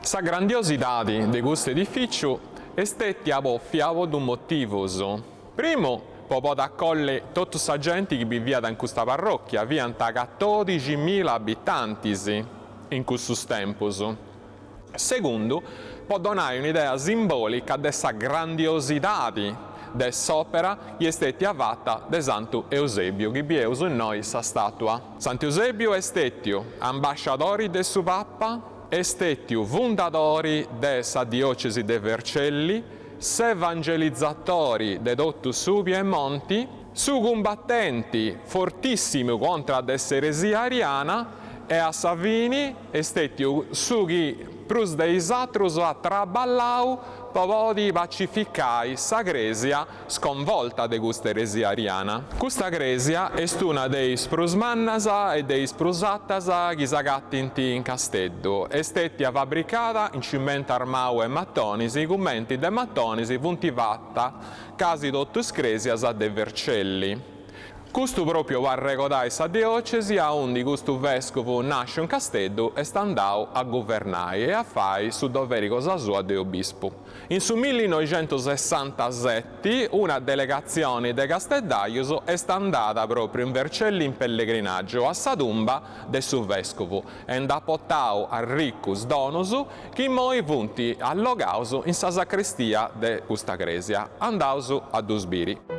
Sa grandiosidade de questo edificio è stata fiavo di un motivo. Primo, per poter accogliere tutta la gente che viveva in questa parrocchia, vi 14.000 abitanti in questo tempo. Secondo, può donare un'idea simbolica della grandiosità dell'opera che è stata fatta da Santo Eusebio, che abbiamo in noi questa statua. Santo Eusebio è stato ambasciatore del suo Papa, è stato fondatore della diocesi di Vercelli, evangelizzatori di tutto su Piemonte, su combattenti fortissimi contro l'eresia ariana, e a Savini è stato su chi prus dei altri ha traballato per poter pacificare la Grecia sconvolta da questa eresia ariana. Questa Grecia è una dei sprusmannasa e dei sprusattasa che si gattinti in Castello. È stata fabbricata in cemento armato e mattonisi, commenti de mattonisi funtivata quasi tutte scresias de Vercelli. Questo proprio va a ricordare la diocesi, a onde questo vescovo nasce in Castello e sta andando a governare e a fare su doveri cosa sua di obispo. In su 1967 una delegazione di Casteldaiuso è andata proprio in Vercelli in pellegrinaggio a Sadumba del suo vescovo e ha portato a Riccus Donusu che moi punti allogauso in sa sacrestia di questa gresia, andauso a Dusbiri.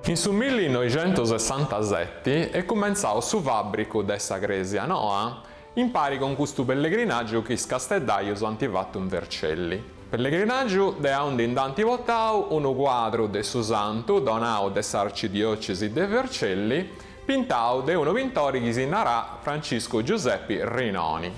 In su 1967 è cominciato su fabbrico dessa Grecia Noa, in pari con questo pellegrinaggio che Casteldaiuso hanno fatto in Vercelli. Pellegrinaggio de onde in tanti votau un quadro de su santo donato dell'arcidiocesi de Vercelli, pintato de uno pittore che si narrà Francisco Giuseppe Rinoni.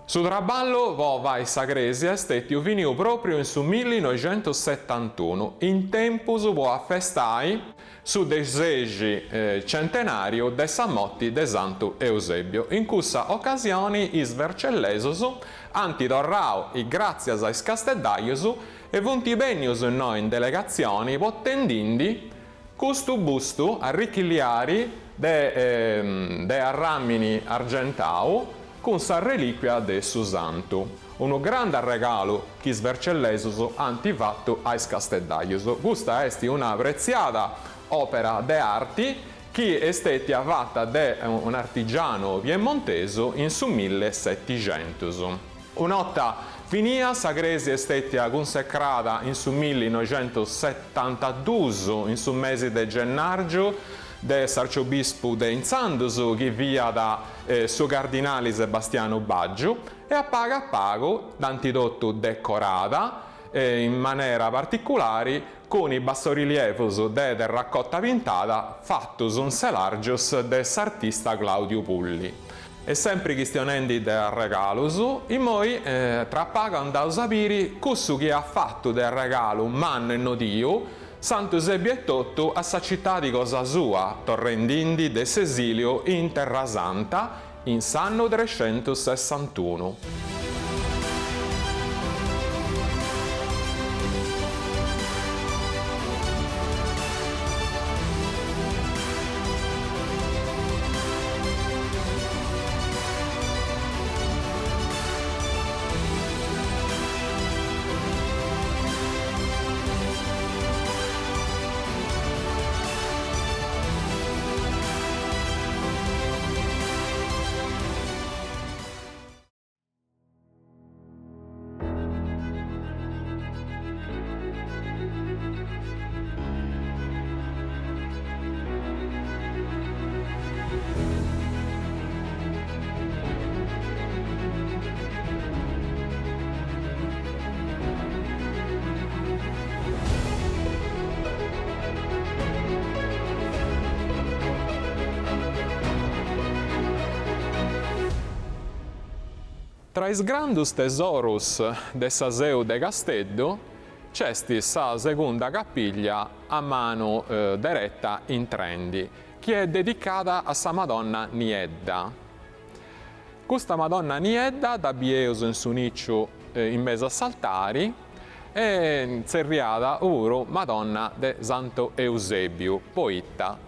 Su traballo va essa gresia è stato finito proprio in su 1971, in tempo su può festai su desegi centenario de Samotti de Santo Eusebio. In questa occasione is vercellesos antidorrao e grazie a Casteldaiusu e vunti benius noi in delegazioni potendindi questo busto a Richigliari de Arramini Argentau con sa reliquia de su santo. Un grande regalo che Vercellesos hanno fatto a Casteldaiuso. Questa è una preziata opera de arti che è stata fatta da un artigiano piemontese in su 1700. Un'otta finia, sa gresia è stata consacrata in su 1972, in su mese di gennaio, dell'arciobispo de Inzandoso che via da suo cardinale Sebastiano Baggio e a pago d'antidotto decorata in maniera particolare con i bassorilievi de raccolta pintata fattos un selargios dell'artista Claudio Pulli. E sempre questionendi del regalo e noi tra pago andavo a sapere cosa che ha fatto del regalo un manno e nodio Santo Eusebio e Totto a sa città di Cosa Sua, torrendindi de Sesilio in Terra Santa, in s'anno 361. Tra i grandus tesoros de Saseu de Castello c'è sa seconda cappiglia a mano diretta in Trendi, che è dedicata a sa Madonna Niedda. Questa Madonna niedda da bieus in su nicciu in mezzo a saltari e serriada oro Madonna de Santo Eusebiu, poeta.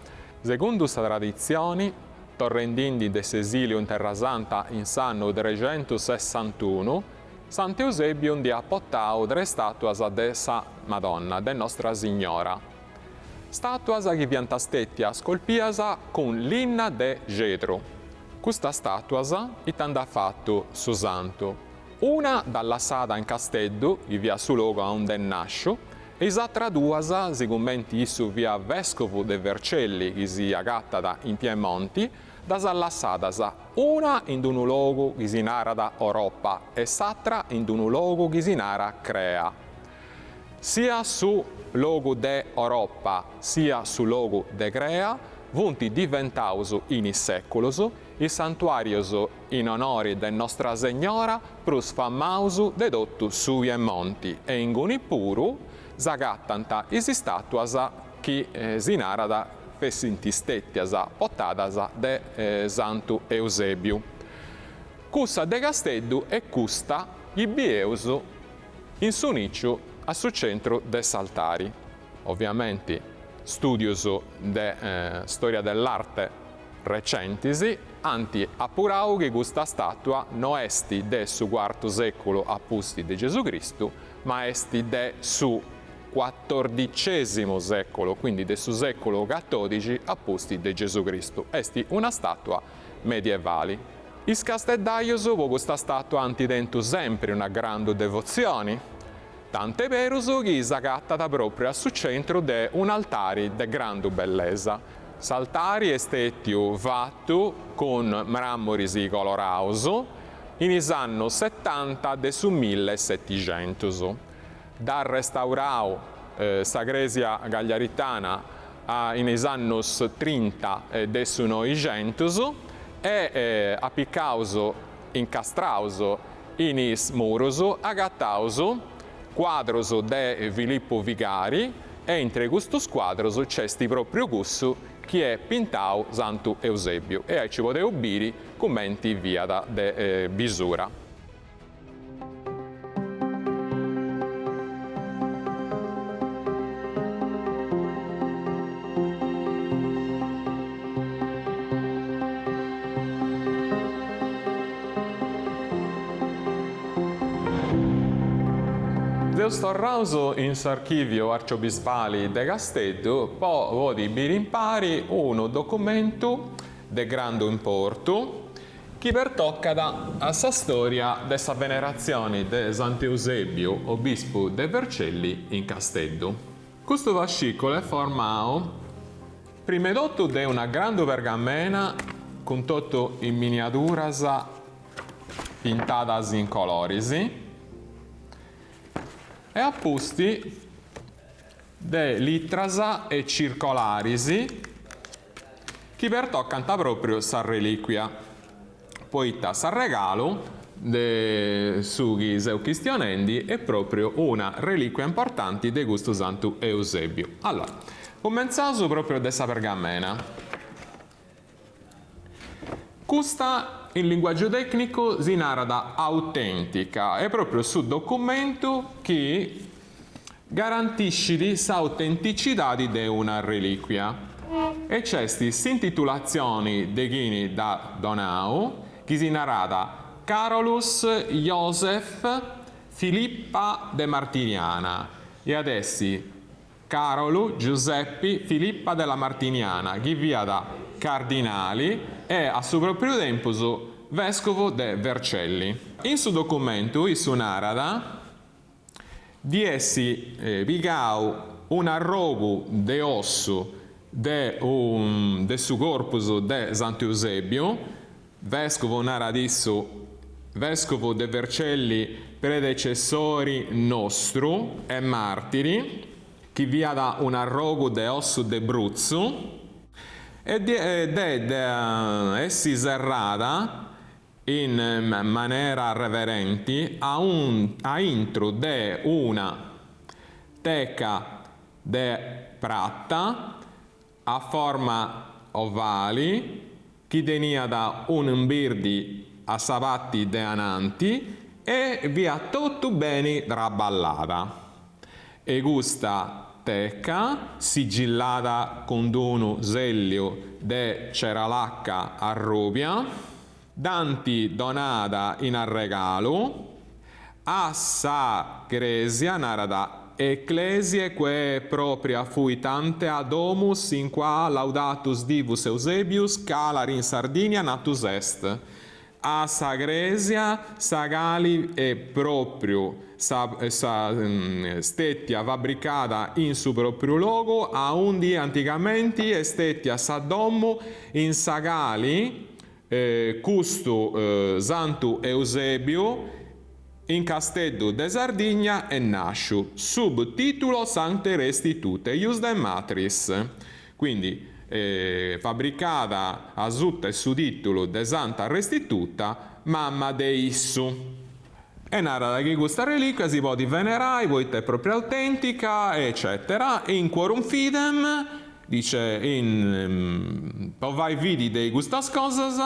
Secondo questa tradizione, torrendindi dell'esilio in Terra Santa in anno 361, Sant'Eusebio ha portato tre statue de sa Madonna, de Nostra Signora. Statue che vianta stettia scolpiasa con linna de getro. Questa statua ha fatto su santo. Una dall'assata in Castello, che via su logo a un nascio, e l'altra due, sicuramente issu via Vescovo de Vercelli, che si agattata in Piemonti, da s'allassata una in un luogo che si narra Europa e l'altra in un luogo che si narra Crea. Sia su logo de Europa, sia su logo de Crea, vunti diventauso in secolos i santuarios in onore de Nostra Signora prus famausu de dottu su Piemonti e in Gunipuru s'agattanta isi statuas chi si narada fessinti stettias portadas de Santu Eusebiu. Cussa de Castellu e custa i bieus in su nicciu a su centro de saltari. Ovviamente studios de storia dell'arte recentisi anti appurau che questa statua non esti de su quarto secolo appusti de Gesù Cristo, ma esti de su XIV secolo, quindi de su secolo XIV appusti de Gesù Cristo. Esti una statua medievale. Is casteddaios vo questa statua anti dentu sempre una grande devozione, tante verus che s'agattata proprio a su centro de un altare de grande bellezza. S'altari è stato fatto con marmorisi colorauso in anno 70 de su 1700. Da restaurao sa Gresia Gagliaritana in annos 30 de su 900 e appicauso incastrauso in is muros agattauso quadros de Filippo Vigari e entre questi quadros c'è proprio cussu chi è pintau Santu Eusebio e ci poteu biri commenti via da bisura. Deus torrauso in s'archivio arciobispali de Castello, poi vodi birimpari un documento de grande importo che pertocca a sa storia dessa venerazione de Sant'Eusebio, obispo de Vercelli in Castello. Questo fascicolo è formato prima tutto de una grande pergamena con tutto in miniaturas pintadas in colorisi e apposti de litras e circolarisi che pertoccanta proprio sa reliquia. Poitta sa regalo de sughi cristianendi è proprio una reliquia importante de gusto Santu Eusebio. Allora, cominciamo proprio da sa pergamena. Questa in linguaggio tecnico si narra autentica, è proprio sul documento che garantisce l'autenticità di una reliquia. E c'è s'intitolazione de chini da Donau, che si narra Carolus Joseph Filippa de Martiniana. E adesso Carolo Giuseppe Filippa della Martiniana, che via da cardinali e a suo proprio tempo vescovo de Vercelli. In suo documento su narada di essi pigau un arrogo de osso de su corpus de Sant'Eusebio, vescovo naradisso, vescovo de Vercelli predecessori nostro e martiri, che via da un arrogo de osso de Bruzzo, ed essi serrata in maniera reverenti a intro de una teca de prata a forma ovali che tenia da un imbirdi a sapatti de ananti e via tutto bene traballata. E gusta tecca, sigillata con dono Zellio de Ceralacca a Rubia, danti donata in regalo, a sa Gresia narada ecclesie quae propria fuitante ad domus in qua laudatus divus Eusebius calar in Sardinia natus est. A sa Gresia sagali e proprio stettia fabricata in su proprio logo a undi anticamenti e stettia sa domo in sagali custo Santu Eusebio in Casteddu de Sardigna e nasciu, subtitulo Sancte Restitute, ius de matris. Quindi, fabbricata a sutta e su titolo de Santa Restituta, mamma de issu. E narra che questa reliquia si può venerare, poiché è proprio autentica, eccetera. In quorum fidem, dice, povai vidi de questas cosas,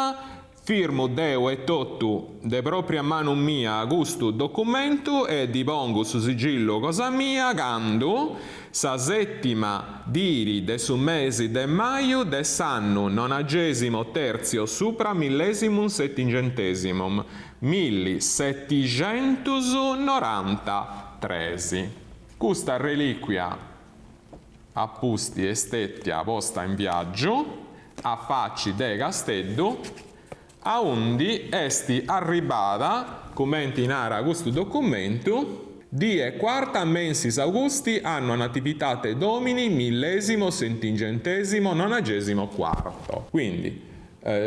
firmo Deo e tottu de propria mano mia gusto documento e dipongo su sigillo cosa mia gando sa settima diri de su mesi de maio de s'anno 93 supra millesimum settingentesimum 1793. Questa reliquia appusti estettia posta in viaggio a facci de Casteddu a undi esti arribata, commenti in ara questo documento, die quarta mensis Augusti anno nativitate domini millesimo settingentesimo nonagesimo quarto. Quindi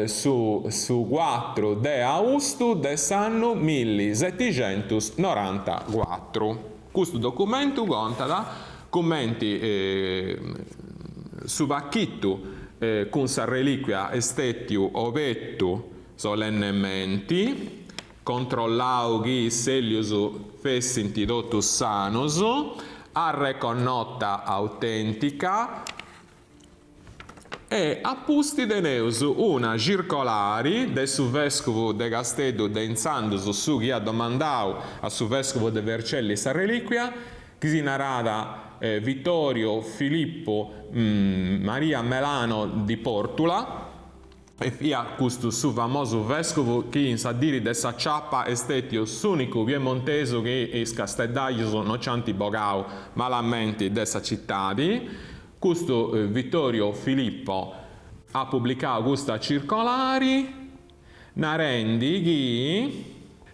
su 4 de Augusto dell'anno 1794. Questo documento conta da commenti su bacchetto con sa reliquia estettiu ovettu solennementi, controllau chi Sellius fessinti dotus sanus, a reconnota autentica, e appusti de neus una circolari de su vescovo de Casteddu de Insandus su chi ha domandau a su vescovo de Vercelli sa reliquia, che si narrada Vittorio Filippo Maria Melano di Portula, e via questo su famoso vescovo che in sadiri de sa ciappa estetio s'unico piemonteso che is casteddaius nocianti bogau malamenti de sa cittadi. Questo Vittorio Filippo ha pubblicato questa circolari narendi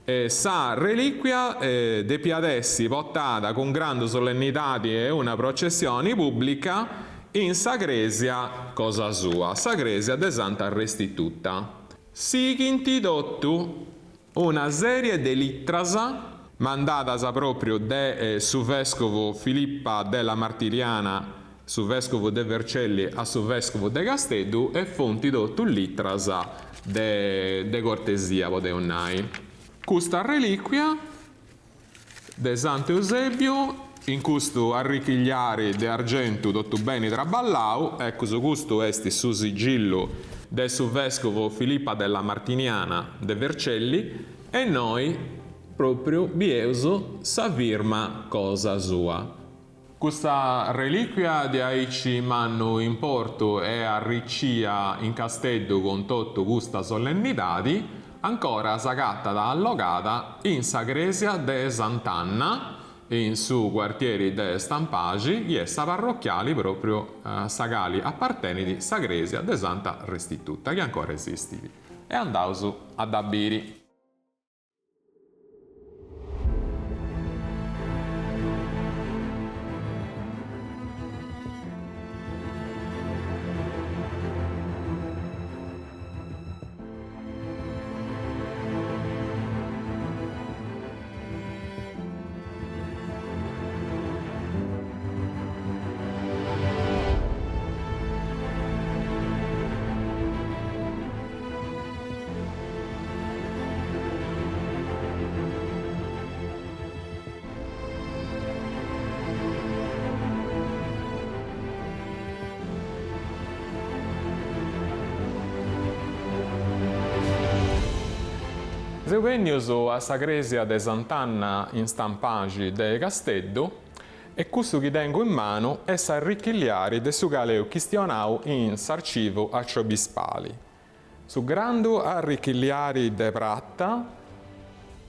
che sa reliquia de piadessi portata con grande solennità e una processione pubblica in Sagresia cosa sua, Sagresia de Santa Restituta. Siginti dottu una serie de littrasa mandata proprio de su vescovo Filippa della Martiriana, su vescovo de Vercelli a su vescovo de Casteddu e fonti dottu littrasa de cortesia podeonnai. Questa reliquia de Santo Eusebio in questo arricchigliare de argento dotto bene traballau, ecco su questo esti su sigillo del su vescovo Filippa della Martiniana de Vercelli e noi proprio bieuso sa firma cosa sua. Questa reliquia di aici manno in porto e arriccia in Casteddu con tutto questa solennitadi, ancora sagatta da allogata in Sagresia de Sant'Anna, in su quartieri de Stampagi, iessa parrocchiali proprio sagali appartenenti Sagresia de Santa Restituta, che ancora esisti. E andausu ad Abiri. revenius a sa Gresia de Sant'Anna in Stampagi de Casteddu, e questo che tengo in mano è s'arricchigliare de su galeu chistionau in s'arcivo arciobispali. Su grandu arricchigliari de Pratta,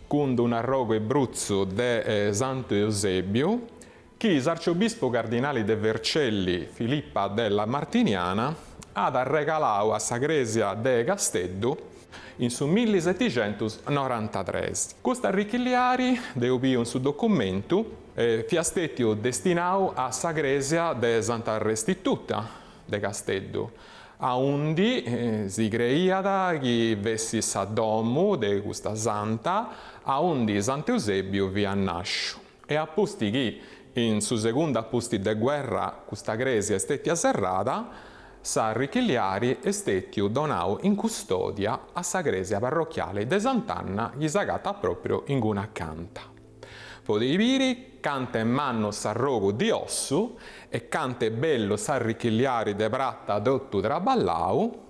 con un arrogo e bruzzo de Santo Eusebio, che l'arciobispo cardinale de Vercelli, Filippa della Martiniana, ha regalato a sa Gresia de Casteddu in su 1793. Questo arricchigliari, devo su documento, fiastetio destinato a sa Gresia de Santa Restituta de Casteddu, a undi si creiada che vessi sa domu de questa santa, a undi Sant'Eusebio vi annasciu. E a posti che in su seconda posti de guerra questa Gresia è stata serrata, sa Richigliari è stato donato in custodia a sa Gresia parrocchiale de Sant'Anna, gli sagata proprio in una canta. Potei viri, cante manno s'arrogo di ossu e cante bello s'arricchigliari de Pratta dotto traballau,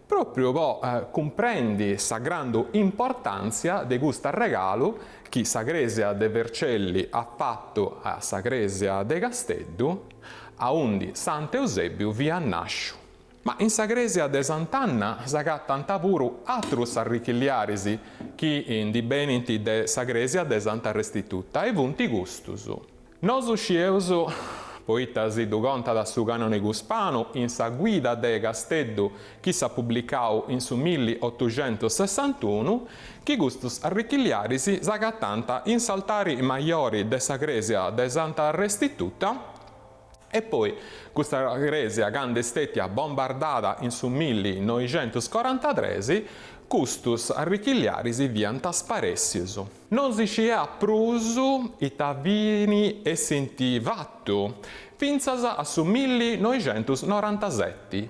proprio comprendi sa grande importanza di questo regalo che sa Gresia de Vercelli ha fatto a sa Gresia de Casteddu, a undi Sant'Eusebio vi annasciu. Ma in sa Gresia de Sant'Anna s'agattanta puru atrus arricchigliarisi chi in di beniti de sa Gresia de Santa Restituta e vunti gustus. Nosu scieusu, poita si du conta da su canone Guspano, in sa guida de Casteddu chi s'ha pubblicau in su 1861, chi gustus arricchigliarisi s'agattanta in saltari maiori de sa Gresia de Santa Restituta. E poi questa Gresia, quando è stata bombardata in su 1943, custus arricchigliarisi vianta sparessius. Non si scia prusu itavini e sentivattu, finzas a su 1997.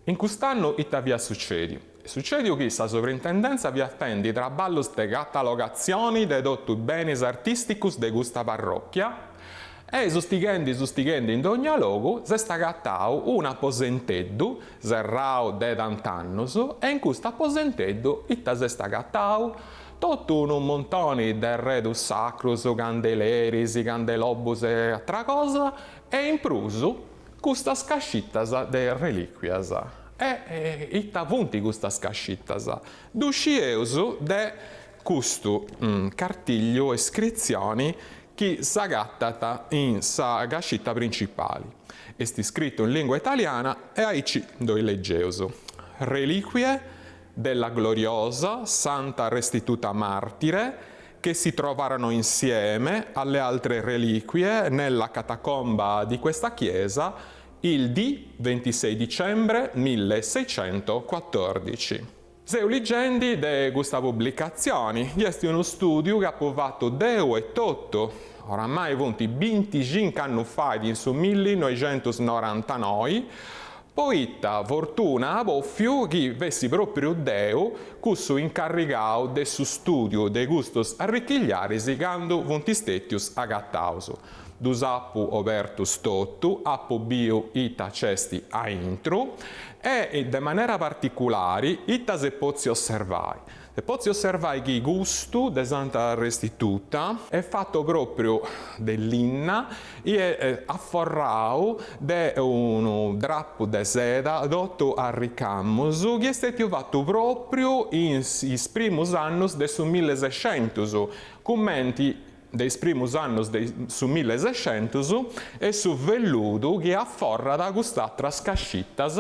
In quest'anno itavia succedi. Succede che la sovrintendenza vi affendi traballus de catalogazioni de tutti i beni artisticus de questa parrocchia, e sustighendi in ogni luogo si sta gattau un apposenteddu serrau de tant'annus e in questo apposenteddu itta si sta gattau tutto un montone de redus sacrus, candeleris, candelobus e altra cosa e in prusu custas cascittas de reliquias. E itta punti custas cascittas. Duscieus de custu cartiglio iscrizioni che s'agattata in sa cascitta principali. Esti scritto in lingua italiana e aici doi leggeus. Reliquie della gloriosa Santa Restituta Martire che si trovarono insieme alle altre reliquie nella catacomba di questa chiesa il di 26 dicembre 1614. Seu leggendi de questa pubblicazione, è uno studio che ha provato Deo e Totto, oramai 25 anni fa, in su 1999, poitta fortuna a boffiu che vessi proprio Deo, cusso incaricato del suo studio de gustos arricchigliarisi quando vonti stetius agattaus. Dus appu obertus tottu, appu bio ita cesti a intro, e de maniera particolare ita se pozzi osservare. Se pozzi osservare che il gusto de Santa Restituta è fatto proprio dell'inna e è afforrato de un drappo de seda dotto a ricammus che è stato fatto proprio in primus annus de su 1600, commenti dei primus annus su 1600 e su velludo che afforra da quest'altra cascittas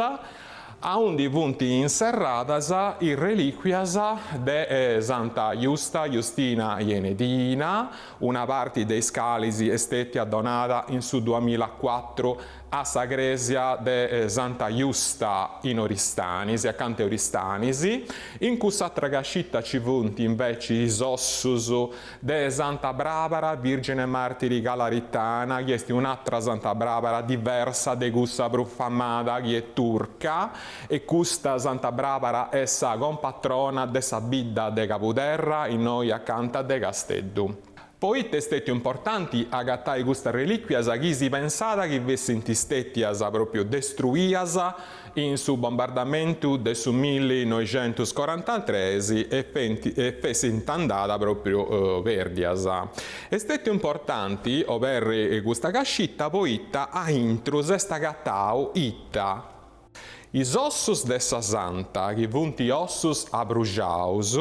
a undi punti inserratas i reliquias de Santa Justina Ienedina, una parte dei scalisi è stata donata in su 2004 a sa Gresia de Santa Justa in Oristanisi, accanto a Oristanisi, in quest'altra cascitta ci punti invece i ossus de Santa Barbara, Virgine Martiri Galaritana, che è un'altra Santa Barbara diversa de questa profamata che è turca, e questa Santa Barbara è sa compatrona de sa bidda de Caputerra in noi accanto de Casteddu. Poi stati importanti agattai questa reliquias a chi si pensava che avessero stettias proprio destruias in su bombardamento del 1943 e fessero andata proprio verdias. E stati importanti per questa cascitta poitta a intrus est agattau itta is ossus de sa santa, che vunti ossus abrugiaus,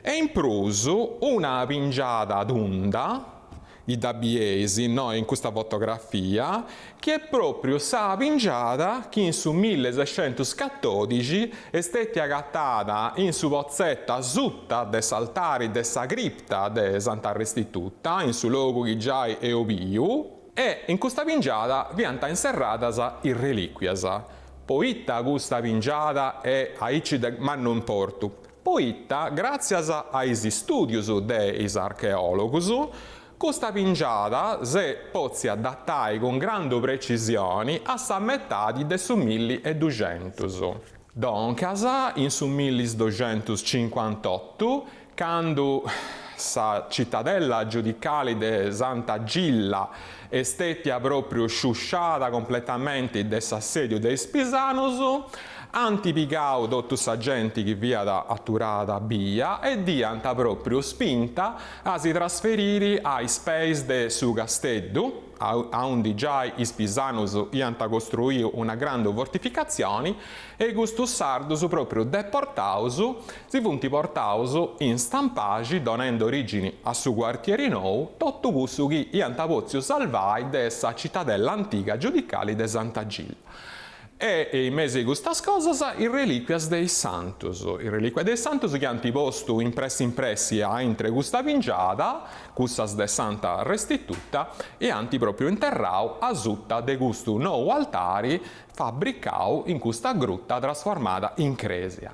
e in prusu una pingiada d'unda, i dabbiesi, no, in questa fotografia, che è proprio sa pingiada che in su 1614 è stata agattata in su pozzetta sutta des altari de sa cripta de Santa Restituta, in su logo che già è obiu, e in questa pingiada vianta inserratas i reliquias. Poitta questa pingiada è aici ma non portu. Poitta, grazie ai studios dei archeologus, questa pingiada si può adattare con grande precisione a sa metà del 1200. Doncas, in su 1258, quando sa cittadella giudicale de Santa Gilla è stata proprio sciusciata completamente dall'assedio dei Spisanus, antipicau tutti sa gente che via da atturata via e diventa proprio spinta a si trasferire ai space de su castello, a onde già i Spisanus ianta costruì una grande fortificazione e questo sardus proprio deportaus si funti portaus in stampagi donando origine a su quartiere nou tutto questo che ianta pozio salvai dessa cittadella antica giudicale de Santa Gilla. E in mezzo a queste cose, i reliquias dei santos. I reliquias dei santos che hanno posto impressi a entre questa pingiada, quustas de Santa Restituta, e hanno proprio interrau a sutta de questo nuovo altare fabbricau in questa grutta trasformata in cresia.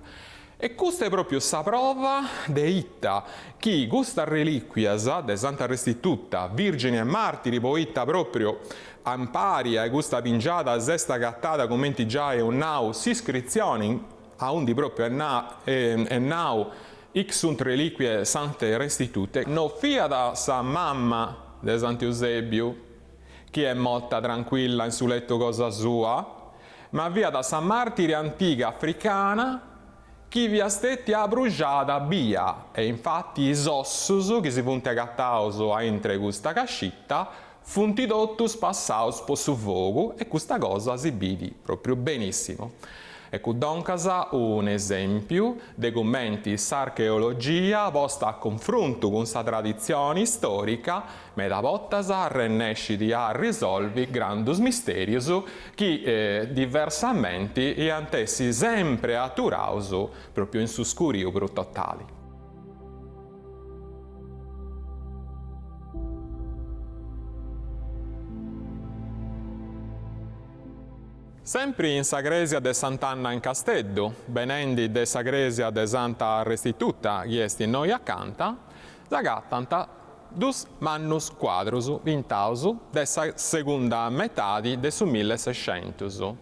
E questa è proprio sa prova de itta che questa reliquias de Santa Restituta, Virgini e Martiri, poi itta proprio ampari a questa pingiata sesta gattata come già è un nau si iscrizioni a undi proprio è nau ixunt reliquie Sante Restitute no fia da sa mamma de Sant'Eusebio che è molto tranquilla in su letto cosa sua ma via da sa martire antica africana chi vi stetti a bruciata via e infatti i ossus che si funti agattaus a entre questa cascitta funti dottus passaus po su fuoco e questa cosa si vidi proprio benissimo. Ecco doncasa un esempio de commenti s'archeologia posta a confronto con sa tradizione storica me da voltas a rennesciti a risolvi grandus misterios che diversamente e antessi sempre atturaus proprio in su scurio pro totali. Sempre in Sagresia de Sant'Anna in Castello, benendi de Sagresia de Santa Restituta, che est in noi accanta, s'agattant dus mannus quadrus vintaus de sa seconda metà de su 1600.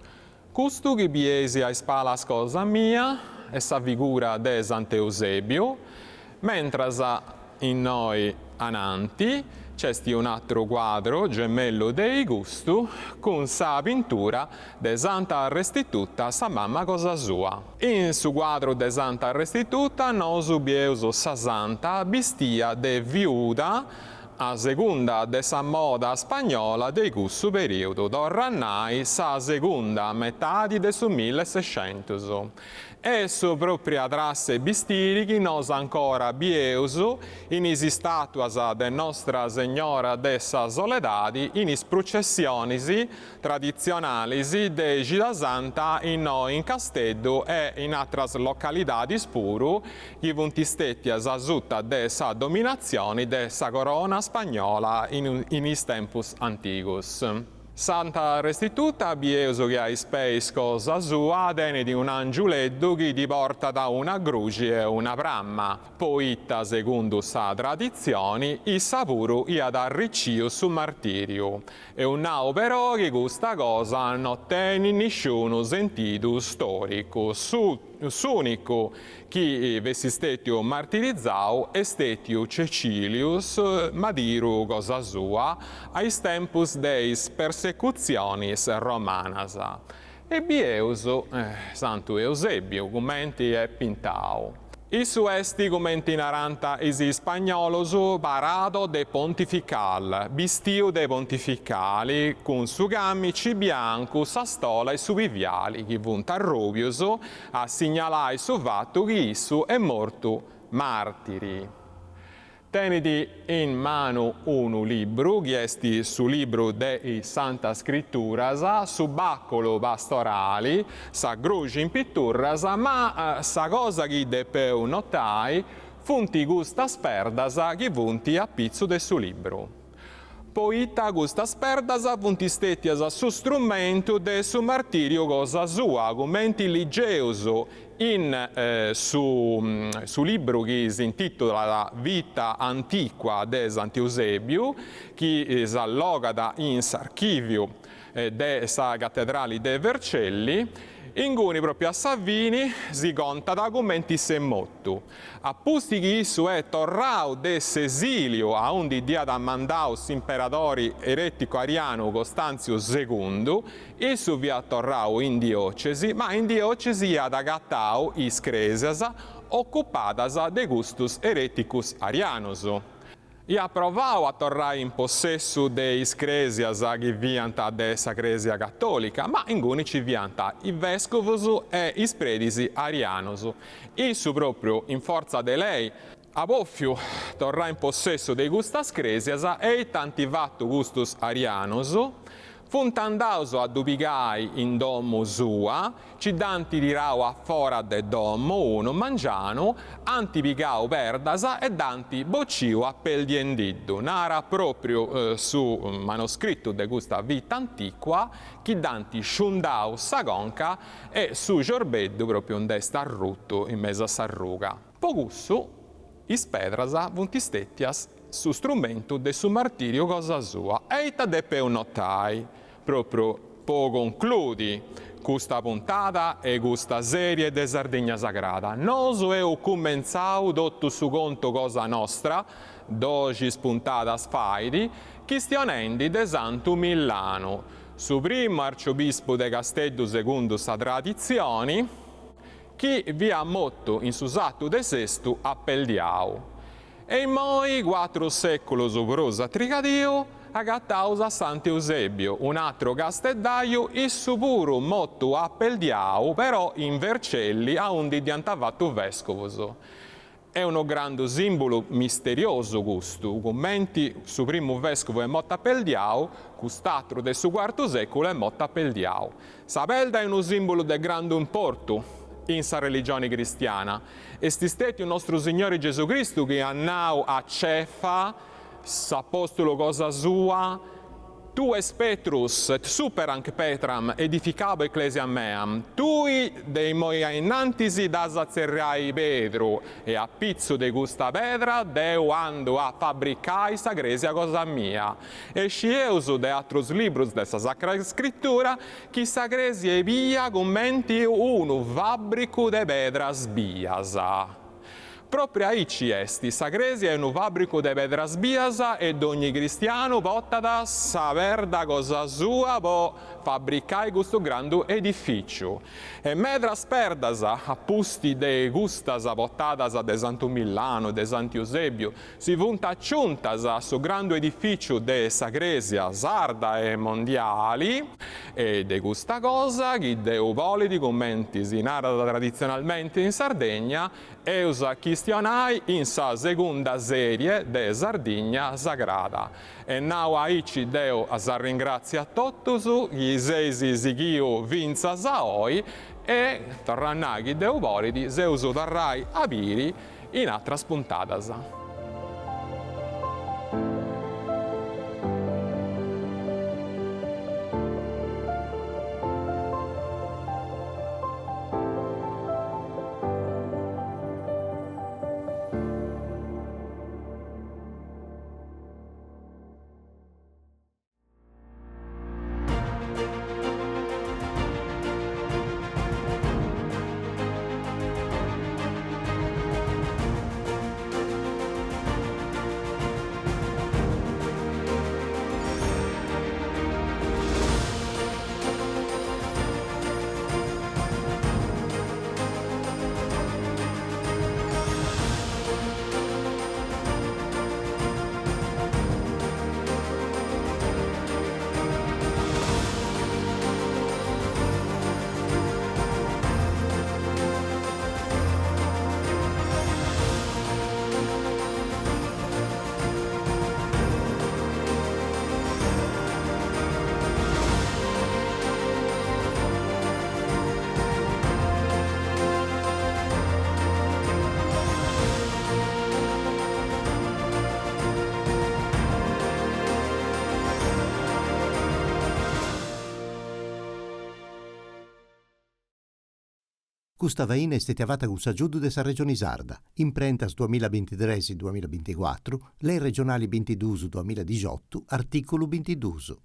Custu che biesi a spalas cosa mia e sa figura de Sant'Eusebio, mentre in noi ananti c'è un altro quadro, gemello dei Gustu, con sa pittura de Santa Restituta, sa mamma cosa sua. In su quadro de Santa Restituta, nosu bieus sa santa bestia de viuda, a seconda de sa moda spagnola de questo periodo, dorrannai sa seconda metà de su 1600. Esso proprio trasse bistirichi nos ancora bieus in is statuas de Nostra Signora dessa Soledadi in is processionis tradizionalis de Gida Santa in noi in Castello e in altras localidades puru che vunti stettias a sutta de sa dominazione de sa corona spagnola in is tempus antigus. Santa Restituta bieso che ai space cosa sua dene di un angioleddu che ti porta da una gruce e una pramma. Poitta secondo sa tradizioni i sapuru iad arriccio su martirio. E un nao però che questa cosa non tiene nessuno sentito storico. Su s'unico chi vesistetio martirizzau estetiu Cecilius madiru cosa sua ais tempus deis persecutionis romanas. E bieuso Santu Eusebio, gumenti e pintau. Issu esti gumenti naranta isi spagnolosu barado de pontifical, bistiu de pontificali, cun su gammici biancu, sa stola e su viviali, chi vunt arrubiusu, a signalai su vattu chi issu è mortu martiri. Tenidi in manu unu libru, chi esti su libru de Santa Scritturas, su baccolo pastorali, sa grugi in pitturras, ma sa cosa chi depeu notai, funti gustas perdas chi vunti a pizzu de su libru. Poita gustas perdas vunti stetias su strumentu de su martirio cosa sua, argumenti ligeusu su libro che si intitola La vita antiqua de Sant'Eusebio, che si alloga in s'archivio de sa cattedrali de Vercelli, in cui proprio a Savini si conta da commenti semottu. Appusti che issu è torrau de s'esilio a un di dia da mandaus imperadori eretico ariano Costanzius II, issu via torrau in diocesi, ma in diocesi ad agattau is cresias occupadas de gustus ereticus arianus. Ia provau a torrai in possessu de is cresias chi vianta de sa cresia cattolica, ma inguni ci vianta i vescovus e is predisi arianus. Issu proprio in forza de lei a boffiu torrai in possesso de gustas cresias e tanti vattu gustus arianus, funt andaus a dubigai in domu sua, ci danti dirau a fora de domo uno mangiano, anti pigau perdas e danti bocciu a peldiendiddu. Nara proprio su manoscritto de gusta vita antiqua, chi danti sciundau sa conca e su giorbeddu proprio un desta arruttu in mesa s'arruga. Pogussu, is pedras vunt istettias su strumentu de su martirio cosa sua. Eita depeu notai, proprio po concludi custa puntata e custa serie de Sardegna Sagrada. Nosu eu commenzau dottu su conto cosa nostra, 12 puntadas faidi, chistionendi de Santu Millanu, su primo arciobispo de Casteddu segundu sa tradizioni, chi vi ha motto in su sattu de sestu appeldiau. E in moi 4 secolo prosa trigadio agattaus a Sant'Eusebio, un altro casteddaio, issu puru mottu appeldiau, però in Vercelli a un di diantavattu vescovus. È uno grande simbolo misterioso questo, commenti su primo vescovo è motto appeldiau, quest'altro del suo quarto secolo è motto appeldiau. Sapelda è uno simbolo del grande importo in sa religione cristiana. Esti steti il nostro Signore Gesù Cristo che annau a Cefa, s'apostolo cosa sua, tu es Petrus, et superanc Petram, edificabo ecclesia meam, tui dei moia innantisi das azzerrai Pedro, e a pizzo de gusta pedra deu ando a fabricai sa gresia cosa mia. E scieuso de atros libros de sa Sacra Scrittura, chi sa gresia e via commenti unu fabricu de pedras bias. Proprio aici esti, sa cresia è un fabrico de pedras biasa ed ogni cristiano potta saber da cosa sua po fabbricare questo grande edificio. E medras perdas appusti de gustas pottadas de Santu Millano, de Sant'Eusebio, si vunt acciuntas a su grande edificio de sa cresia sarda e mondiali, e de questa cosa chi deu volidi commenti si narra tradizionalmente in Sardegna eusa chistionai in sa seconda serie de Sardegna Sagrada. E nau aici deu sa ringrazia a totus, gli seisi sighiu vinza saoi, e torrannaghi deu volidi, seusu torrai a piri in atras puntadas. Questa veina è stata con s'aggiudo della Regione Sarda, imprentas 2023-2024, le regionali 22-2018, articolo 22.